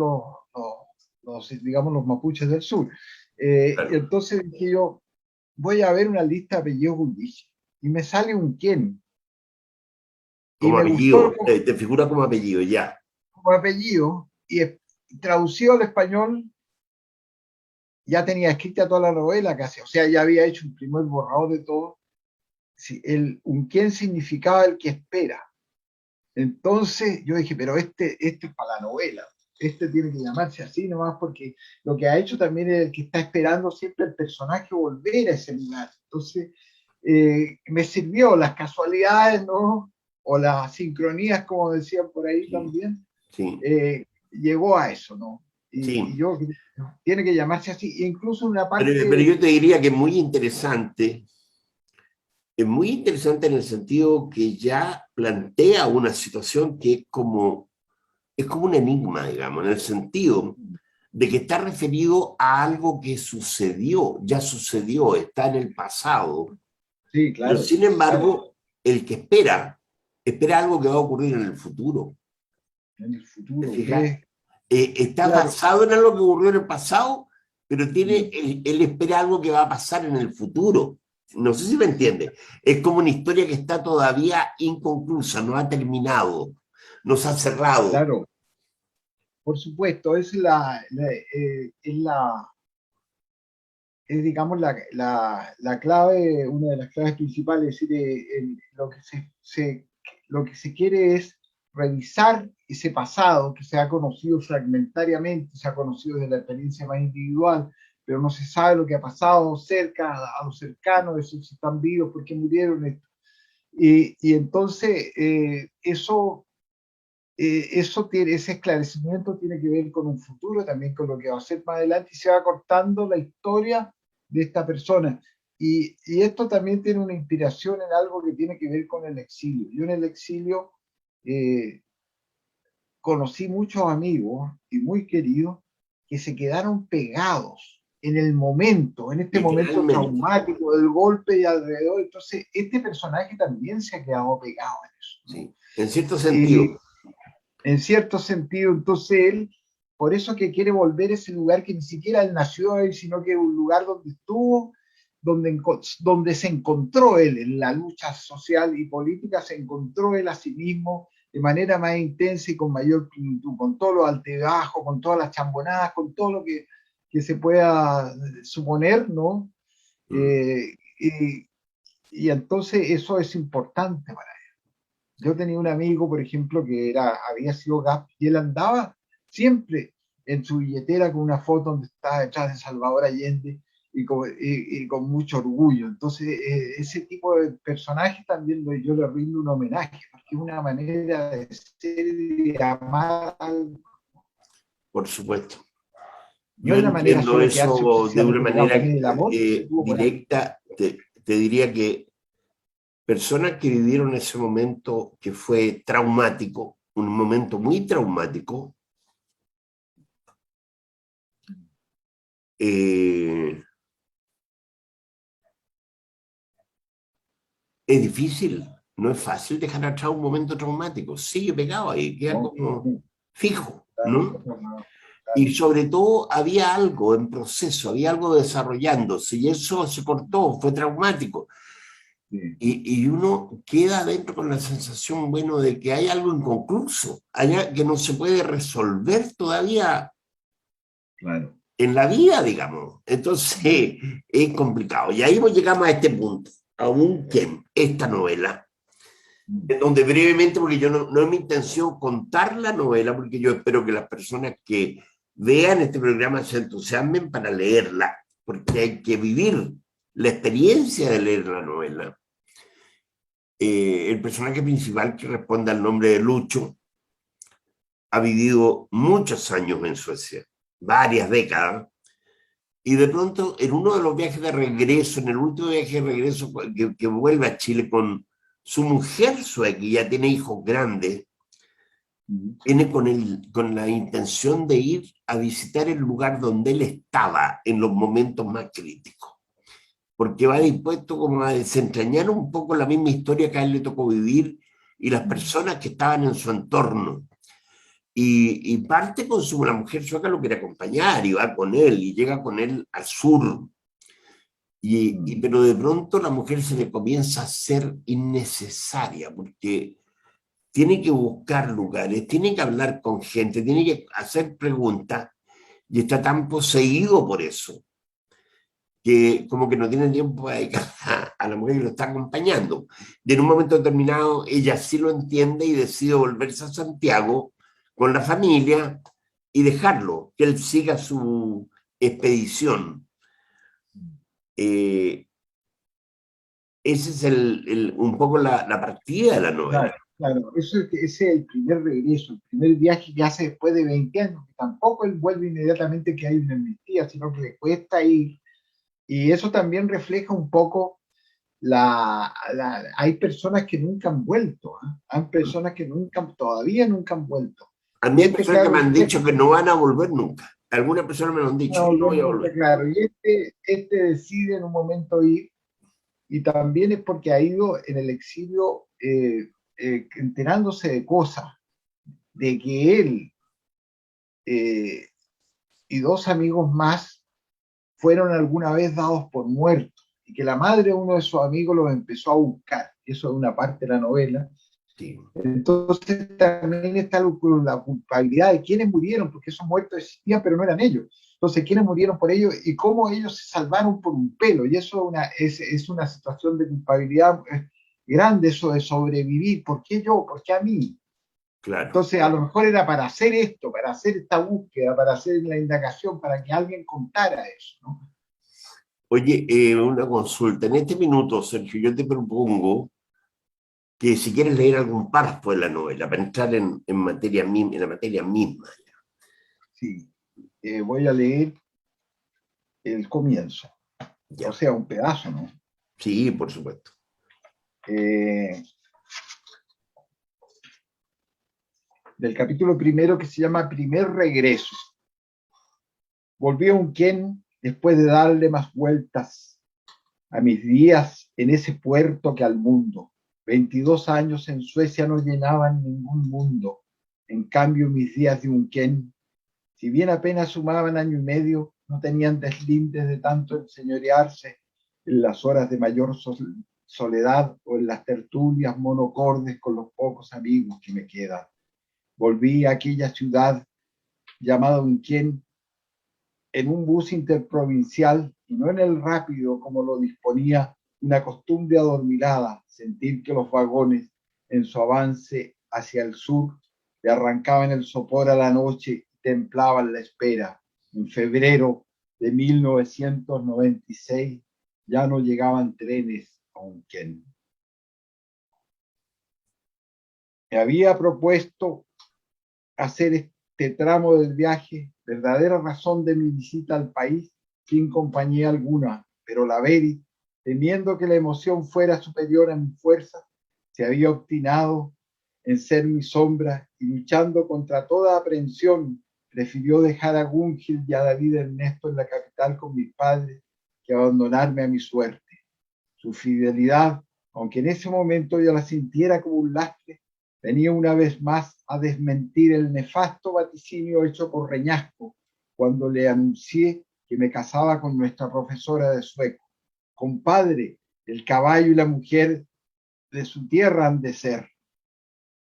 digamos, los mapuches del sur. Y
claro.
entonces dije yo, voy a ver una lista de apellidos huilliches. Y me sale un quién. Y
Como
me gustó
apellido, te figura como apellido, ya.
como apellido. Y traducido al español ya tenía escrita toda la novela casi, o sea, ya había hecho un primer borrador de todo. Sí, un quién significaba el que espera. Entonces yo dije, pero este es para la novela, este tiene que llamarse así nomás porque lo que ha hecho también es el que está esperando siempre el personaje volver a ese lugar. Entonces me sirvió las casualidades, ¿no? O las sincronías, como decían por ahí
Sí,
también,
sí,
llegó a eso, ¿no? Y
sí.
yo, tiene que llamarse así, e incluso una
Pero
parte.
yo te diría que es muy interesante en el sentido que ya plantea una situación que es como un enigma, digamos, en el sentido de que está referido a algo que sucedió, ya sucedió, está en el pasado,
Sí,
pero
claro,
sin
claro,
embargo, el que espera algo que va a ocurrir en el futuro.
en el
¿Te
futuro,
fijas? Está
claro,
basado en algo que ocurrió en el pasado, pero
mm,
él espera algo que va a pasar en el futuro. No sé si me entiende. Es como una historia que está todavía inconclusa, no ha terminado, no se ha cerrado.
claro, por supuesto, es digamos la clave, una de las claves principales, es decir, lo que lo que se quiere es revisar ese pasado que se ha conocido fragmentariamente, se ha conocido desde la experiencia más individual, pero no se sabe lo que ha pasado cerca a los cercanos, de esos que están vivos, por qué murieron. Y entonces eso ese esclarecimiento tiene que ver con un futuro, también con lo que va a ser más adelante, y se va cortando la historia de esta persona. Y esto también tiene una inspiración en algo que tiene que ver con el exilio. Yo en el exilio eh, conocí muchos amigos y muy queridos que se quedaron pegados en el momento, en este momento
Literalmente.
traumático del golpe y alrededor. Entonces, este personaje también se ha quedado pegado en eso, ¿no?
Sí, en cierto
Eh,
sentido.
en cierto sentido, entonces él, por eso que quiere volver a ese lugar que ni siquiera él nació ahí, sino que es un lugar donde estuvo, donde se encontró él en la lucha social y política, se encontró él a sí mismo de manera más intensa y con mayor plenitud, con todos los altibajos, con todas las chambonadas, con todo lo que se pueda suponer, ¿no?
Mm.
Eh, y entonces eso es importante para él. Yo tenía un amigo, por ejemplo, que había sido GAP y él andaba siempre en su billetera con una foto donde estaba detrás de Salvador Allende y con mucho orgullo. Entonces, ese tipo de personajes también yo le rindo un homenaje, porque es una manera de ser y de amar,
Por supuesto.
no
Yo
es la manera
entiendo
solo de quedarse
eso de una
obsesivamente pegado,
manera
también el amor que se tuvo por alguien.
directa. Te diría que personas que vivieron ese momento que fue traumático, un momento muy traumático, eh, es difícil, no es fácil dejar atrás un momento traumático, sigue pegado ahí, queda
¿No?
como fijo,
Claro,
¿no? Y sobre todo había algo en proceso, había algo desarrollándose y eso se cortó, fue traumático.
sí,
Y uno queda adentro con la sensación, bueno, de que hay algo inconcluso, que no se puede resolver todavía
claro.
en la vida, digamos. Entonces es complicado. Y ahí llegamos a este punto, a un que esta novela, en donde brevemente, porque yo no es mi intención contar la novela, porque yo espero que las personas que vean este programa se entusiasmen para leerla, porque hay que vivir la experiencia de leer la novela. El personaje principal, que responde al nombre de Lucho, ha vivido muchos años en Suecia, varias décadas, y de pronto en uno de los viajes de regreso, en el último viaje de regreso que vuelve a Chile con su mujer sueca, y ya tiene hijos grandes, viene con la intención de ir a visitar el lugar donde él estaba en los momentos más críticos, porque va dispuesto como a desentrañar un poco la misma historia que a él le tocó vivir y las personas que estaban en su entorno. Y parte con la mujer sueca lo quiere acompañar y va con él y llega con él al sur. Pero de pronto la mujer se le comienza a ser innecesaria porque tiene que buscar lugares, tiene que hablar con gente, tiene que hacer preguntas y está tan poseído por eso que como que no tiene tiempo para dedicar a la mujer que lo está acompañando. Y en un momento determinado ella sí lo entiende y decide volverse a Santiago con la familia y dejarlo, que él siga su expedición. Eh, ese es un poco la partida de la novela.
Claro, claro, ese es el primer regreso, el primer viaje que hace después de 20 años, que tampoco él vuelve inmediatamente que hay una amnistía, sino que le cuesta ir. Y eso también refleja un poco hay personas que nunca han vuelto, ¿eh? Hay personas que todavía nunca han vuelto.
A mí
Y
hay
este,
personas que
claro,
me han dicho que no van a volver nunca. Algunas personas me lo han dicho,
no,
yo no voy a
nunca,
volver.
claro. Y este decide en un momento ir, y también es porque ha ido en el exilio enterándose de cosas, de que él eh, y dos amigos más fueron alguna vez dados por muertos y que la madre de uno de sus amigos los empezó a buscar. Eso es una parte de la novela.
Sí,
Entonces también está la culpabilidad de quienes murieron, porque esos muertos existían, pero no eran ellos. Entonces, quiénes murieron por ellos y cómo ellos se salvaron por un pelo. Y eso es una situación de culpabilidad grande, eso de sobrevivir. ¿Por qué yo? ¿Por qué a mí?
claro.
Entonces, a lo mejor era para hacer esto, para hacer esta búsqueda, para hacer la indagación, para que alguien contara eso, ¿no?
Oye, una consulta. En este minuto, Sergio, yo te propongo que si quieres leer algún párrafo de la novela, para entrar en la materia misma.
Sí, voy a leer el comienzo,
Ya.
o sea, un pedazo, ¿no?
Sí, por supuesto.
Del capítulo primero, que se llama Primer Regreso. Volví a Unquén después de darle más vueltas a mis días en ese puerto que al mundo. 22 años en Suecia no llenaban ningún mundo. En cambio, mis días de Unquén, si bien apenas sumaban año y medio, no tenían deslindes de tanto enseñorearse en las horas de mayor soledad o en las tertulias monocordes con los pocos amigos que me quedan. Volví a aquella ciudad llamada Unquén en un bus interprovincial y no en el rápido como lo disponía una costumbre adormilada, sentir que los vagones en su avance hacia el sur le arrancaban el sopor a la noche y templaban la espera. En febrero de 1996 ya no llegaban trenes a Unquén. Me había propuesto hacer este tramo del viaje, verdadera razón de mi visita al país, sin compañía alguna, pero la Veri, temiendo que la emoción fuera superior a mi fuerza, se había obstinado en ser mi sombra y luchando contra toda aprensión, prefirió dejar a Gungil y a David Ernesto en la capital con mis padres que abandonarme a mi suerte. Su fidelidad, aunque en ese momento yo la sintiera como un lastre, venía una vez más a desmentir el nefasto vaticinio hecho por Reñasco cuando le anuncié que me casaba con nuestra profesora de sueco. Compadre, el caballo y la mujer de su tierra han de ser.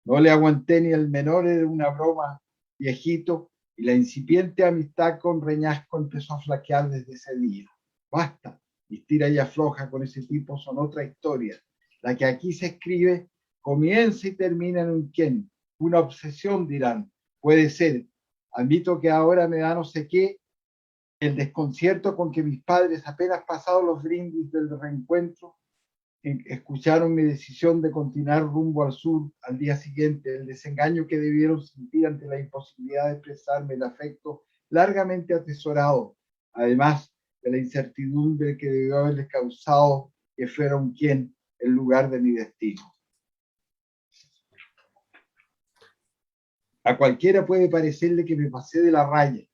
No le aguanté ni el menor de una broma, viejito, y la incipiente amistad con Reñasco empezó a flaquear desde ese día. Basta, y tira y afloja con ese tipo son otra historia. La que aquí se escribe comienza y termina en un quién. Una obsesión, dirán. Puede ser. Admito que ahora me da no sé qué el desconcierto con que mis padres, apenas pasados los brindis del reencuentro, escucharon mi decisión de continuar rumbo al sur al día siguiente, el desengaño que debieron sentir ante la imposibilidad de expresarme el afecto largamente atesorado, además de la incertidumbre que debió haberles causado que fuera un quien el lugar de mi destino. A cualquiera puede parecerle que me pasé de la raya,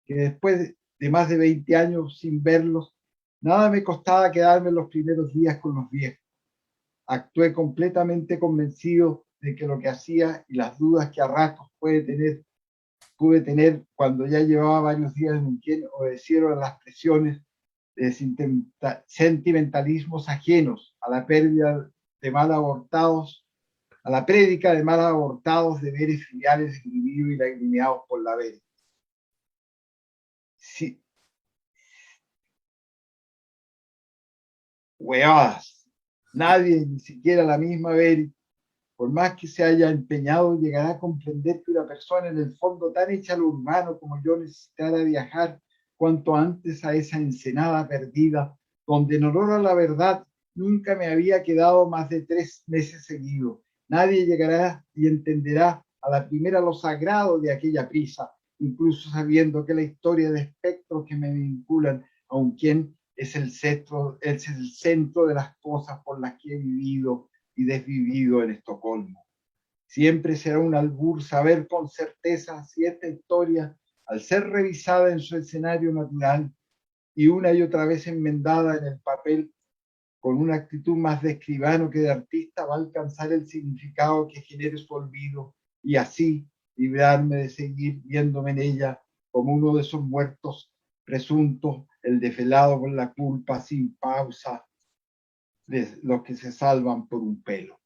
que después de más de 20 años sin verlos, nada me costaba quedarme los primeros días con los viejos. Actué completamente convencido de que lo que hacía y las dudas que a ratos pude tener cuando ya llevaba varios días en Unquén obedecieron a las presiones de sentimentalismos ajenos a la pérdida de mal abortados, a la prédica de mal abortados deberes filiales esgrimidos y lagrimeados por la vera. Sí. Huevadas. Nadie, ni siquiera la misma Beri, por más que se haya empeñado, llegará a comprender que una persona en el fondo tan hecha al urbano como yo necesitara viajar cuanto antes a esa ensenada perdida, donde en honor a la verdad nunca me había quedado más de 3 meses seguidos. Nadie llegará y entenderá a la primera lo sagrado de aquella prisa, incluso sabiendo que la historia de espectros que me vinculan a un quien es el centro de las cosas por las que he vivido y desvivido en Estocolmo. Siempre será un albur saber con certeza si esta historia, al ser revisada en su escenario natural y una y otra vez enmendada en el papel, con una actitud más de escribano que de artista, va a alcanzar el significado que genere su olvido y así librarme de seguir viéndome en ella como uno de esos muertos presuntos, el desvelado con la culpa sin pausa, de los que se salvan por un pelo.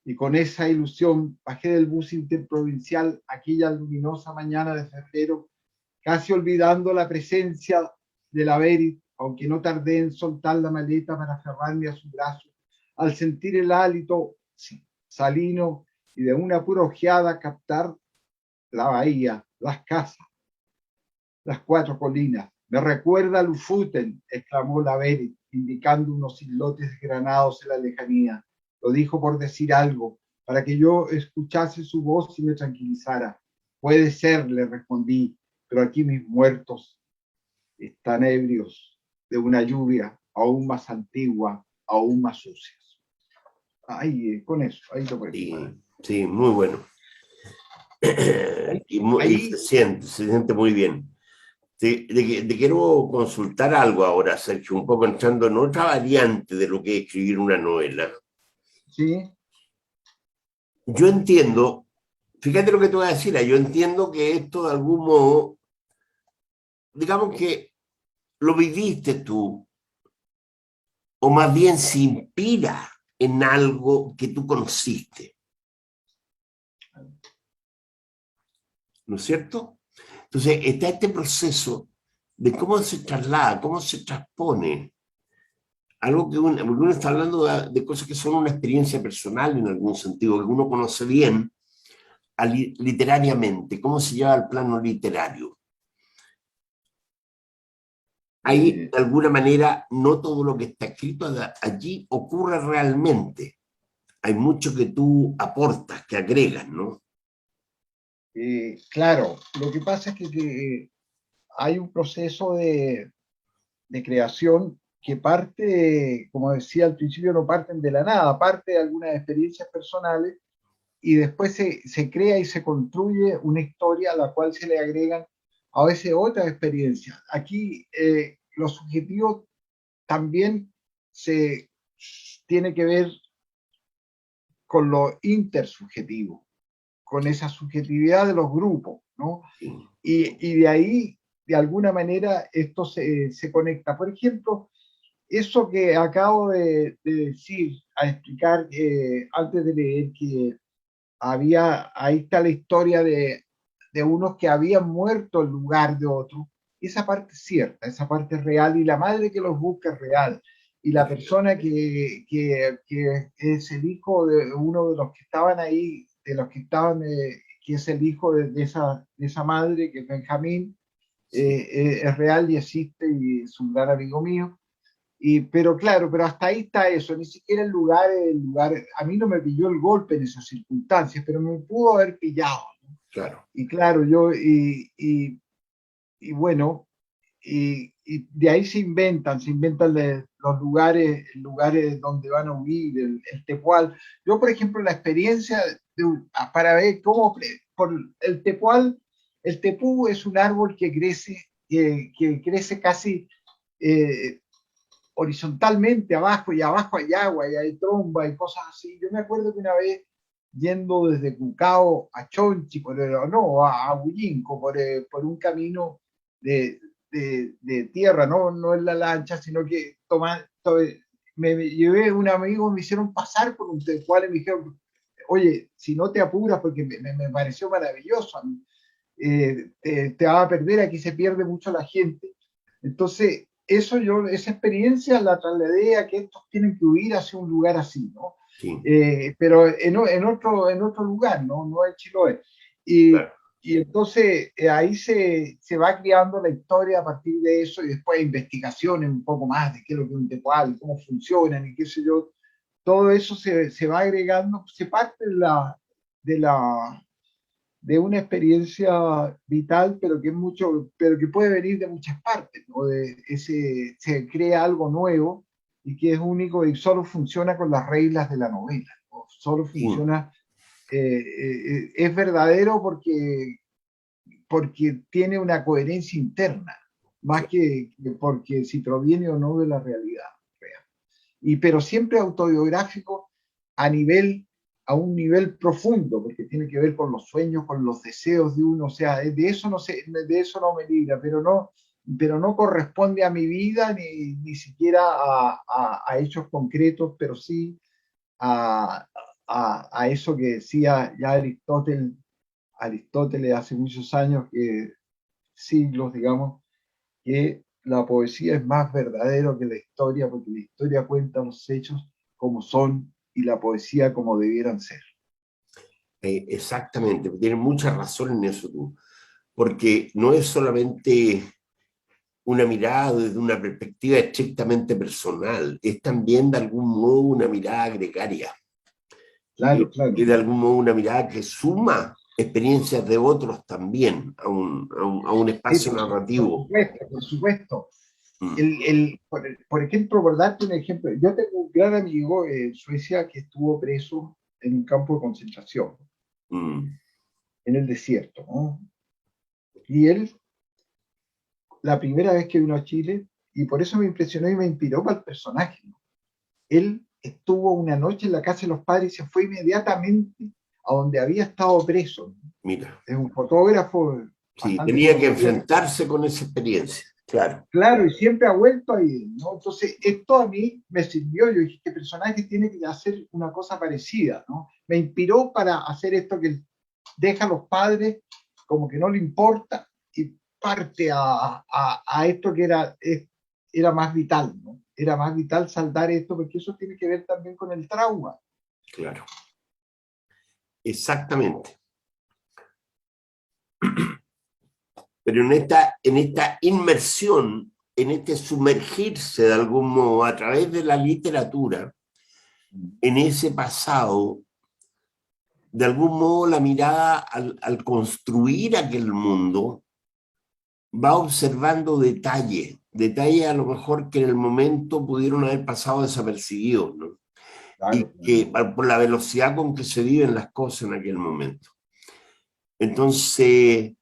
Y con esa ilusión bajé del bus interprovincial aquella luminosa mañana de febrero, casi olvidando la presencia de la Beri, aunque no tardé en soltar la maleta para aferrarme a su brazo, al sentir el hálito salino y de una pura ojeada captar la bahía, las casas, las 4 colinas. Me recuerda a Lufuten, exclamó la Beri, indicando unos islotes desgranados en la lejanía. lo dijo por decir algo, para que yo escuchase su voz y me tranquilizara. Puede ser, le respondí, pero aquí mis muertos están ebrios de una lluvia aún más antigua, aún más sucia. Ahí, con eso, ahí lo puedes.
Sí, sí, muy bueno. Y
Ahí,
se siente muy bien. Te quiero consultar algo ahora, Sergio, un poco entrando en otra variante de lo que es escribir una novela.
sí,
Yo entiendo, fíjate lo que te voy a decir, yo entiendo que esto de algún modo, digamos que lo viviste tú, o más bien se inspira en algo que tú conociste, ¿no es cierto? Entonces está este proceso de cómo se traslada, cómo se transpone algo que porque uno está hablando de cosas que son una experiencia personal en algún sentido, que uno conoce bien literariamente, cómo se lleva al plano literario. Ahí, de alguna manera, no todo lo que está escrito allí ocurre realmente. Hay mucho que tú aportas, que agregas, ¿no?
claro, lo que pasa es que hay un proceso de creación que parte, como decía al principio, no parten de la nada, parte de algunas experiencias personales y después se crea y se construye una historia a la cual se le agregan a veces otras experiencias. Aquí lo subjetivo también se tiene que ver con lo intersubjetivo, con esa subjetividad de los grupos, ¿no? Y de ahí, de alguna manera, esto se conecta. Por ejemplo, eso que acabo de decir, a explicar antes de leer que ahí está la historia de unos que habían muerto en lugar de otros. Esa parte es cierta, esa parte es real y la madre que los busca es real. Y la persona que es el hijo de uno de los que estaban ahí, de los que estaban, que es el hijo de esa madre, que es Benjamín, es real y existe y es un gran amigo mío. Pero claro, pero hasta ahí está eso, ni siquiera el lugar, a mí no me pilló el golpe en esas circunstancias, pero me pudo haber pillado.
Claro.
Y claro, y bueno, y de ahí se inventan los lugares donde van a huir, el tepual. Yo, por ejemplo, la experiencia para ver cómo, por el tepú es un árbol que crece casi horizontalmente abajo y abajo hay agua y hay tromba y cosas así. Yo me acuerdo que una vez yendo desde Cucao a Chonchi, no, a Huyinco, por un camino de tierra, no en la lancha, sino que me llevé un amigo, me hicieron pasar por un tecual y me dijeron, oye, si no te apuras, porque me pareció maravilloso, te va a perder, aquí se pierde mucho la gente. Entonces, esa experiencia la trasladé a que estos tienen que huir hacia un lugar así, ¿no?
Sí.
Pero en otro lugar, no en Chiloé.
Claro.
Y entonces ahí se va creando la historia a partir de eso y después investigaciones un poco más de qué es lo que es un tepual, cómo funcionan y qué sé yo. Todo eso se va agregando, se parte de la de una experiencia vital, pero que puede venir de muchas partes, ¿no? Se crea algo nuevo y que es único y solo funciona con las reglas de la novela, ¿no? Solo funciona, es verdadero porque tiene una coherencia interna, más que porque si proviene o no de la realidad real. Pero siempre autobiográfico a un nivel profundo, porque tiene que ver con los sueños, con los deseos de uno, o sea, de eso no me libra, pero no corresponde a mi vida ni siquiera a hechos concretos, pero sí a eso que decía ya Aristóteles hace muchos años, siglos, digamos, que la poesía es más verdadero que la historia, porque la historia cuenta los hechos como son y la poesía como debieran ser.
Exactamente, tienes mucha razón en eso tú, porque no es solamente una mirada desde una perspectiva estrictamente personal, es también de algún modo una mirada gregaria.
Claro, claro.
Y de algún modo una mirada que suma experiencias de otros también a un
Sí,
espacio
por
narrativo.
supuesto, por supuesto.
Mm,
Por ejemplo, por darte un ejemplo, yo tengo un gran amigo en Suecia que estuvo preso en un campo de concentración,
mm,
en el desierto, ¿no? Y él, la primera vez que vino a Chile, y por eso me impresionó y me inspiró para el personaje, ¿no? Él estuvo una noche en la casa de los padres y se fue inmediatamente a donde había estado preso, ¿no?
mira,
Es un fotógrafo
sí,
bastante
tenía que
conocido.
enfrentarse con esa experiencia, claro.
Claro, y siempre ha vuelto ahí, ¿no? Entonces, esto a mí me sirvió. Yo dije, este personaje tiene que hacer una cosa parecida, ¿no? Me inspiró para hacer esto que deja a los padres como que no le importa y parte a esto que era más vital, ¿no? Era más vital saldar esto, porque eso tiene que ver también con el trauma.
Claro, exactamente. Pero en esta inmersión, en este sumergirse de algún modo a través de la literatura, en ese pasado, de algún modo la mirada al construir aquel mundo va observando detalles a lo mejor que en el momento pudieron haber pasado desapercibidos, ¿no? Y
Claro,
que por la velocidad con que se viven las cosas en aquel momento. Entonces,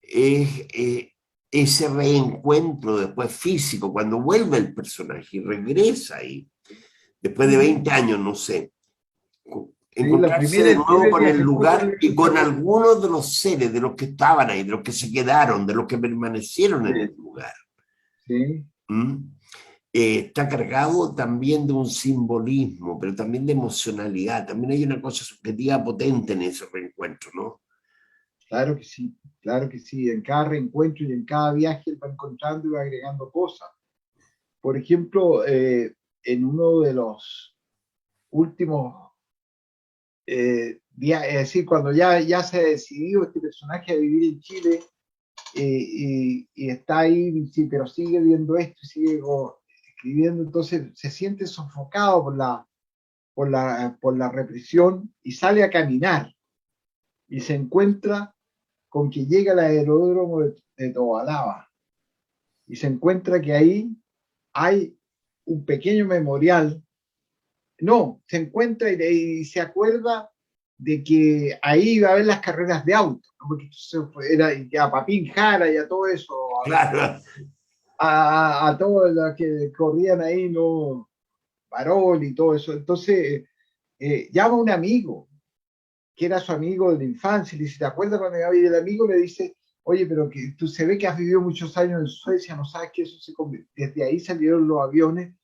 es ese reencuentro después físico, cuando vuelve el personaje y regresa ahí, después de 20 años, no sé,
sí, la
encontrarse
primera
de
el
nuevo
primer
con
día
el
que estuvo con
lugar
él,
y con algunos de los seres, de los que estaban ahí, de los que se quedaron, de los que permanecieron en el lugar.
sí,
¿Mm? Está cargado también de un simbolismo, pero también de emocionalidad. También hay una cosa subjetiva potente en ese reencuentro, ¿no?
claro que sí, claro que sí. En cada reencuentro y en cada viaje él va encontrando y va agregando cosas. Por ejemplo, en uno de los últimos días, es decir, cuando ya se ha decidido este personaje a vivir en Chile y está ahí, sí, pero sigue viendo esto y sigue escribiendo, entonces se siente sofocado por la represión y sale a caminar y se encuentra con que llega al aeródromo de Tobalaba y se encuentra que ahí hay un pequeño memorial. No, se encuentra y se acuerda de que ahí iba a haber las carreras de auto, ¿no? Porque era a Papín Jara y a todo eso,
Claro,
a todos los que corrían ahí, ¿no? Barol y todo eso. Entonces, llama a un amigo, que era su amigo de la infancia, y le dice, ¿te acuerdas cuando iba a vivir el amigo? Le dice, oye, pero que tú se ve que has vivido muchos años en Suecia, no sabes que eso se convirtió. Desde ahí salieron los aviones,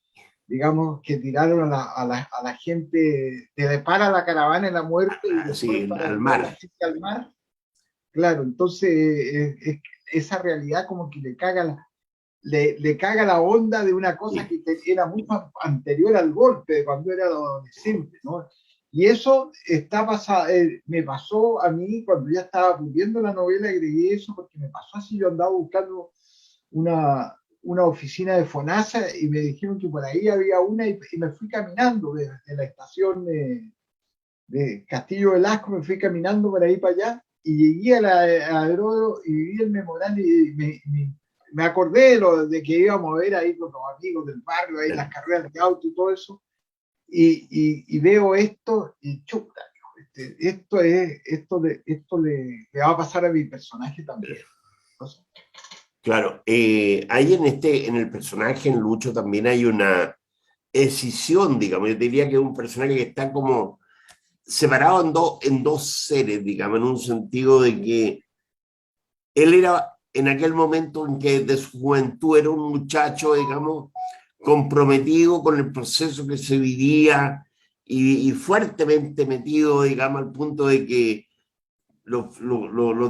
digamos, que tiraron a la gente de para la caravana en la muerte y después
así,
para
al
llevar a la
mar.
gente al mar. Claro, entonces esa realidad como que le caga la onda de una cosa
Sí.
que era mucho anterior al golpe, de cuando era adolescente, ¿no? Y eso me pasó a mí cuando ya estaba viendo la novela, agregué eso porque me pasó así, yo andaba buscando una oficina de FONASA y me dijeron que por ahí había una y me fui caminando de la estación de Castillo Velasco, me fui caminando por ahí para allá y llegué a Aeródromo y viví el memorial y me acordé de que íbamos a ver ahí con los amigos del barrio, ahí las carreras de auto y todo eso, y veo esto y chuta, esto le va a pasar a mi personaje también. No sé.
Claro, hay en el personaje, en Lucho, también hay una escisión, digamos. Yo diría que es un personaje que está como separado en dos seres, digamos, en un sentido de que él era en aquel momento en que de su juventud era un muchacho, digamos, comprometido con el proceso que se vivía y fuertemente metido, digamos, al punto de que lo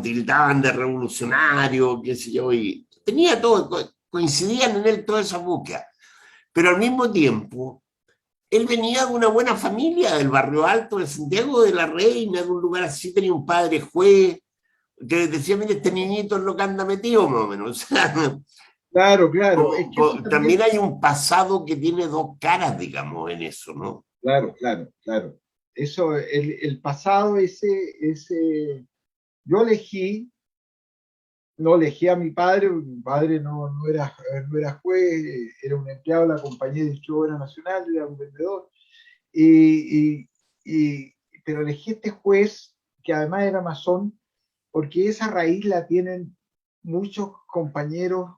tildaban de revolucionario, qué sé yo, y tenía todo, coincidían en él todas esas búsquedas. Pero al mismo tiempo, él venía de una buena familia del barrio alto de Santiago de la Reina, de un lugar así, tenía un padre juez, que decía, mire, este niñito es lo que anda metido, más o menos. O sea,
Claro, claro, es que eso
también
también,
hay un pasado que tiene dos caras, digamos, en eso, ¿no?
claro, claro, claro. eso, el pasado, yo no elegí a mi padre, porque mi padre no era juez, era un empleado de la Compañía de Distribuidora Nacional, era un vendedor, y, y- y- pero elegí este juez, que además era masón, porque esa raíz la tienen muchos compañeros,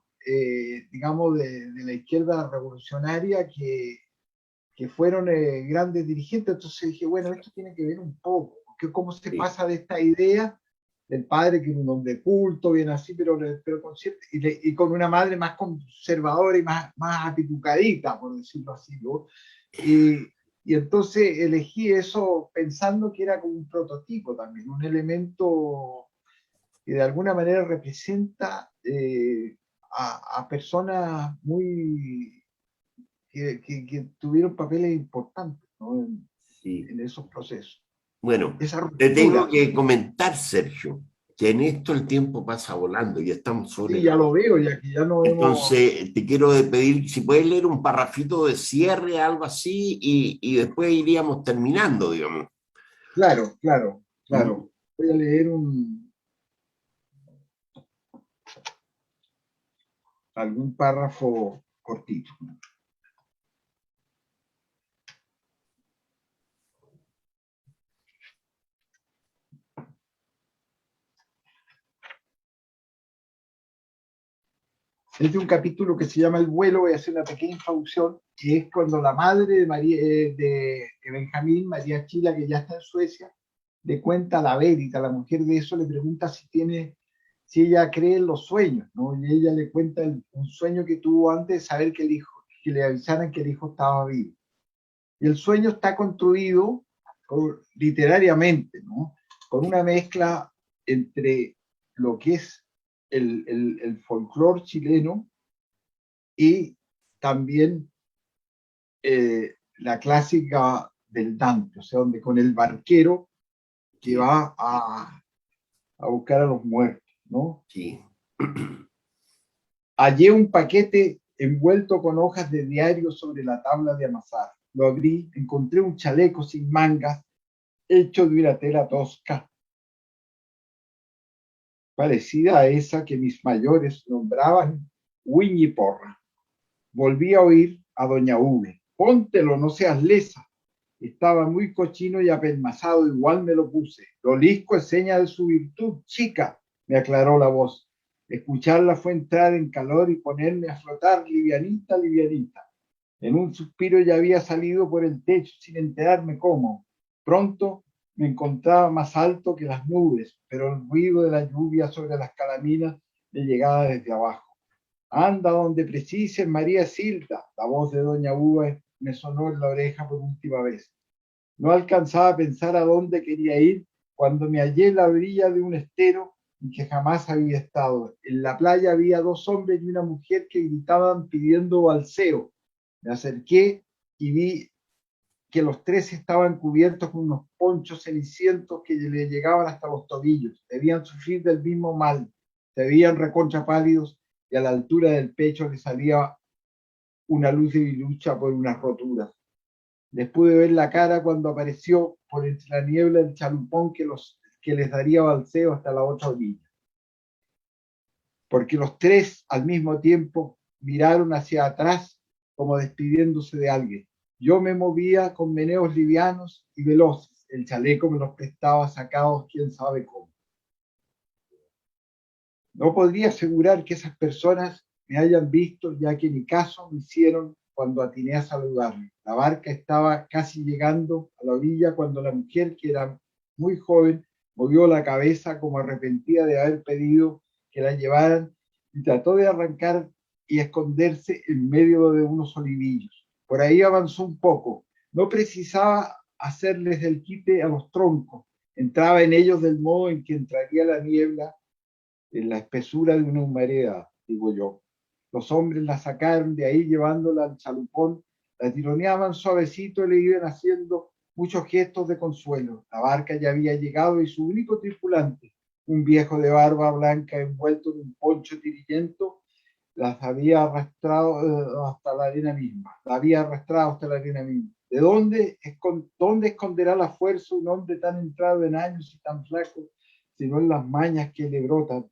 digamos, de la izquierda revolucionaria que fueron grandes dirigentes. Entonces dije, bueno, esto tiene que ver un poco, que cómo se
Sí,
pasa de esta idea del padre, que era un hombre culto, bien así, pero con y con una madre más conservadora y más apitucadita, por decirlo así, ¿no? Y, y entonces elegí eso pensando que era como un prototipo también, un elemento que de alguna manera representa a personas muy que tuvieron papeles importantes, ¿no?
sí.
En esos procesos.
Bueno,
Esa
te tengo
ruptura,
que comentar, Sergio, que en esto el tiempo pasa volando y estamos sobre
sí,
la
ya lo
hora.
veo, ya que ya no hemos,
Entonces, te quiero pedir si puedes leer un parrafito de cierre, algo así, y después iríamos terminando, digamos.
claro, claro,
¿Mm?
claro. Voy a leer algún párrafo cortito. Es de un capítulo que se llama El vuelo, voy a hacer una pequeña introducción, que es cuando la madre de Benjamín, María Chila, que ya está en Suecia, le cuenta a la Bérita, la mujer de eso, le pregunta si ella cree en los sueños, ¿no? Y ella le cuenta un sueño que tuvo antes de saber que le avisaran que el hijo estaba vivo. Y el sueño está construido literariamente, ¿no? Con una mezcla entre lo que es el folclore chileno y también la clásica del Dante, o sea, donde con el barquero que
Sí,
va a buscar a los muertos, ¿no?
sí.
Hallé un paquete envuelto con hojas de diario sobre la tabla de amasar. Lo abrí, encontré un chaleco sin mangas, hecho de una tela tosca, parecida a esa que mis mayores nombraban Wiñiporra. Volví a oír a doña V. Póntelo, no seas lesa. Estaba muy cochino y apelmazado, igual me lo puse. Lo lisco es seña de su virtud, chica, me aclaró la voz. Escucharla fue entrar en calor y ponerme a flotar livianita, livianita. En un suspiro ya había salido por el techo sin enterarme cómo. Pronto me encontraba más alto que las nubes, pero el ruido de la lluvia sobre las calaminas me llegaba desde abajo. Anda donde precises, María Silda. La voz de doña Uva me sonó en la oreja por última vez. No alcanzaba a pensar a dónde quería ir cuando me hallé en la orilla de un estero en que jamás había estado. En la playa había dos hombres y una mujer que gritaban pidiendo balseo. Me acerqué y vi que los tres estaban cubiertos con unos ponchos cenicientos que le llegaban hasta los tobillos. Debían sufrir del mismo mal. Se veían recontra pálidos y a la altura del pecho les salía una luz de lucha por unas roturas. Les pude ver la cara cuando apareció por entre la niebla el chalupón que les daría balseo hasta la otra orilla. Porque los tres al mismo tiempo miraron hacia atrás como despidiéndose de alguien. Yo me movía con meneos livianos y veloces. El chaleco me los prestaba sacados quién sabe cómo. No podría asegurar que esas personas me hayan visto, ya que ni caso me hicieron cuando atiné a saludarme. La barca estaba casi llegando a la orilla cuando la mujer, que era muy joven, movió la cabeza como arrepentida de haber pedido que la llevaran y trató de arrancar y esconderse en medio de unos olivillos. Por ahí avanzó un poco. No precisaba hacerles el quite a los troncos. Entraba en ellos del modo en que entraría la niebla en la espesura de una humareda, digo yo. Los hombres la sacaron de ahí llevándola al chalupón, la tironeaban suavecito y le iban haciendo muchos gestos de consuelo. La barca ya había llegado y su único tripulante, un viejo de barba blanca envuelto en un poncho tirillento, las había arrastrado hasta la arena misma. La había arrastrado hasta la arena misma. ¿Dónde esconderá la fuerza un hombre tan entrado en años y tan flaco, sino en las mañas que le brotan?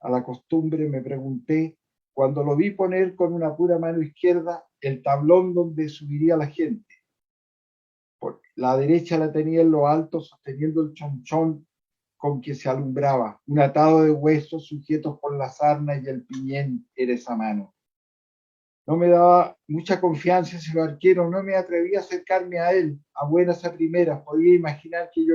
A la costumbre me pregunté, cuando lo vi poner con una pura mano izquierda el tablón donde subiría la gente. Por la derecha la tenía en lo alto, sosteniendo el chonchón con que se alumbraba. Un atado de huesos sujetos por la sarna y el piñén era esa mano. No me daba mucha confianza ese barquero, no me atreví a acercarme a él, a buenas a primeras. Podía imaginar que yo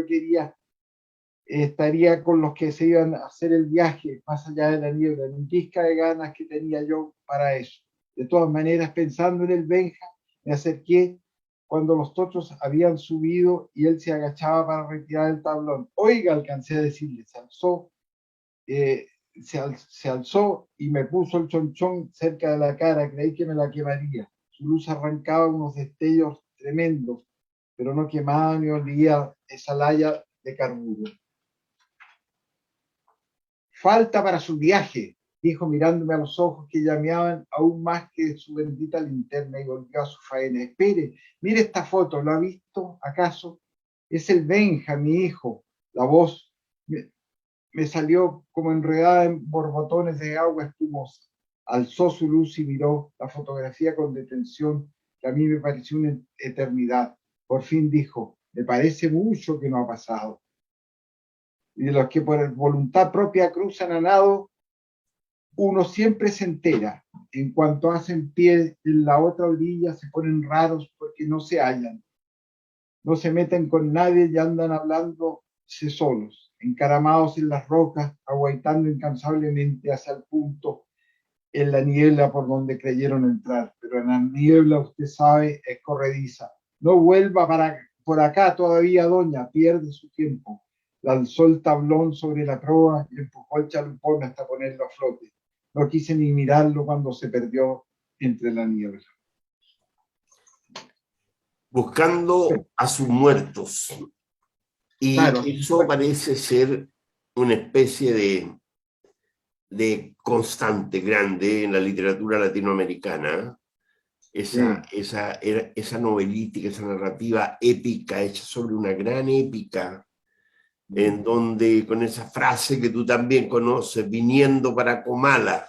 estaría con los que se iban a hacer el viaje más allá de la niebla, en un pizca de ganas que tenía yo para eso. De todas maneras, pensando en el Benja, me acerqué cuando los otros habían subido y él se agachaba para retirar el tablón. Oiga, alcancé a decirle, se alzó y me puso el chonchón cerca de la cara, creí que me la quemaría. Su luz arrancaba unos destellos tremendos, pero no quemaba ni olía esa laya de carburo. Falta para su viaje, dijo mirándome a los ojos que llameaban aún más que su bendita linterna, y volvió a su faena. Espere, mire esta foto, ¿lo ha visto acaso? Es el Benja, mi hijo. La voz me salió como enredada en borbotones de agua espumosa. Alzó su luz y miró la fotografía con detención, que a mí me pareció una eternidad. Por fin dijo, me parece mucho que no ha pasado. Y de los que por voluntad propia cruzan a nado, uno siempre se entera. En cuanto hacen pie en la otra orilla, se ponen raros porque no se hallan. No se meten con nadie y andan hablándose solos, encaramados en las rocas, aguaitando incansablemente hacia el punto en la niebla por donde creyeron entrar. Pero en la niebla, usted sabe, es corrediza. No vuelva por acá todavía, doña, pierde su tiempo. Lanzó el tablón sobre la proa y empujó el chalupón hasta ponerlo a flote. No quise ni mirarlo cuando se perdió entre la niebla.
Buscando a sus muertos. Y claro, eso parece ser una especie de constante grande en la literatura latinoamericana. Esa novelística, esa narrativa épica hecha sobre una gran épica, en donde con esa frase que tú también conoces, viniendo para Comala.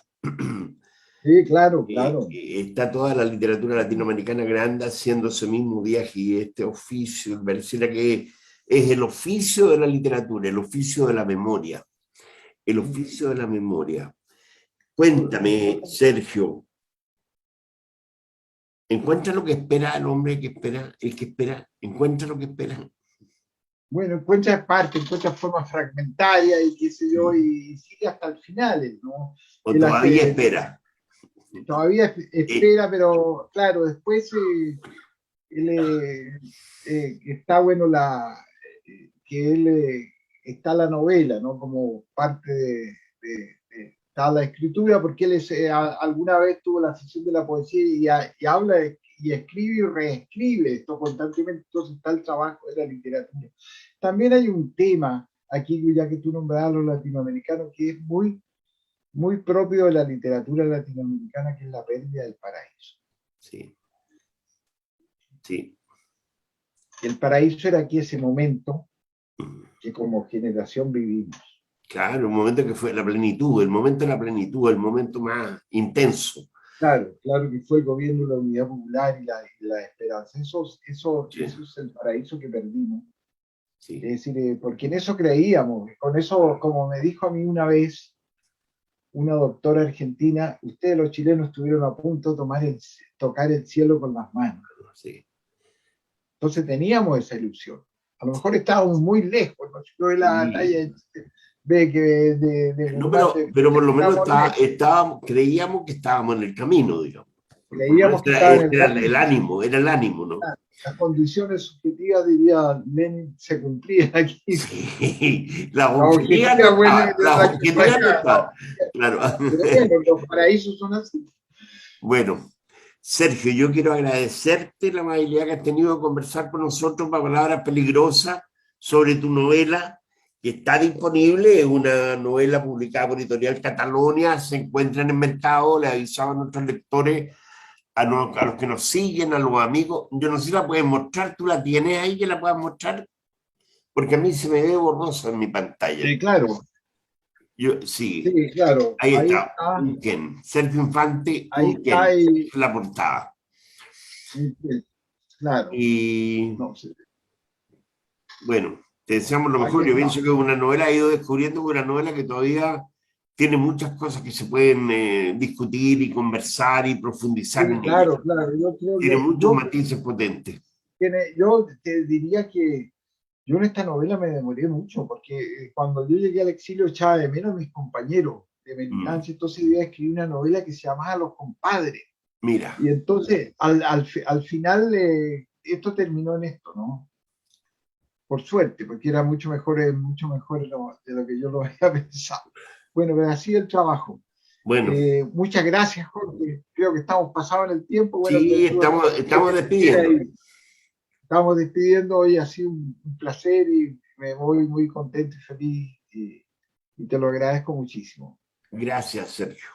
Sí, claro, claro.
Está toda la literatura latinoamericana grande haciendo ese mismo viaje, y este oficio, pareciera que es el oficio de la literatura, el oficio de la memoria. El oficio de la memoria. Cuéntame, Sergio, ¿encuentra lo que espera el hombre que espera, el que espera? ¿Encuentra lo que espera?
Bueno, encuentra forma fragmentaria y qué sé yo, y sigue hasta el final, ¿no?
O todavía espera.
Todavía espera, pero claro, después está bueno que está la novela, ¿no? Como parte está la escritura, porque él alguna vez tuvo la sesión de la poesía y habla y escribe y reescribe esto constantemente. Entonces está el trabajo de la literatura. También hay un tema aquí, ya que tú nombrabas a los latinoamericanos, que es muy propio de la literatura latinoamericana, que es la pérdida del paraíso.
Sí. Sí.
El paraíso era aquí ese momento que como generación vivimos.
Claro, un momento que fue la plenitud, el momento de la plenitud, el momento más intenso.
Claro que fue el gobierno de la unidad popular y la esperanza. Eso es el paraíso que perdimos. Sí. Es decir, porque en eso creíamos. Con eso, como me dijo a mí una vez una doctora argentina, ustedes los chilenos estuvieron a punto de tocar el cielo con las manos.
Sí.
Entonces teníamos esa ilusión. A lo mejor estábamos muy lejos, ¿no? Yo de la talla
pero por lo menos creíamos que estábamos en el camino, digamos.
Creíamos que
era el ánimo, ¿no?
Las condiciones subjetivas, diría Lenin, se cumplían aquí.
Sí, la objetividad no está. Claro.
Pero bueno, los paraísos son así.
Bueno, Sergio, yo quiero agradecerte la amabilidad que has tenido de conversar con nosotros para Palabras Peligrosas sobre tu novela, que está disponible. Es una novela publicada por Editorial Catalonia, se encuentra en el mercado, le avisaba a nuestros lectores a los que nos siguen, a los amigos. Yo no sé si la puedes mostrar, ¿tú la tienes ahí que la puedas mostrar? Porque a mí se me ve borrosa en mi pantalla.
Sí, claro.
Sí,
Sí, claro.
ahí
Ahí
está,
está.
un Ken. Sergio Infante,
Ahí
un Ken.
está y,
La portada.
claro.
Y
No sé.
bueno, te deseamos lo
Ahí
mejor. Yo
está.
pienso que es una novela, he ido descubriendo una novela que todavía tiene muchas cosas que se pueden discutir y conversar y profundizar
Sí,
en ella.
claro, claro. Yo creo
Tiene
que
muchos matices potentes.
yo te diría que yo en esta novela me demoré mucho, porque cuando yo llegué al exilio echaba de menos a mis compañeros de
Mm.
militancia, entonces iba a escribir una novela que se llamaba Los Compadres.
Mira,
Y entonces, al final, esto terminó en esto, ¿no? Por suerte, porque era mucho mejor de lo que yo lo había pensado. Bueno, pero así el trabajo.
bueno,
Muchas gracias, Jorge. Creo que estamos pasados en el tiempo. Bueno,
sí,
tuve que
estamos despidiendo.
y estamos despidiendo hoy. Ha sido un placer y me voy muy contento y feliz y te lo agradezco muchísimo.
Gracias, Sergio.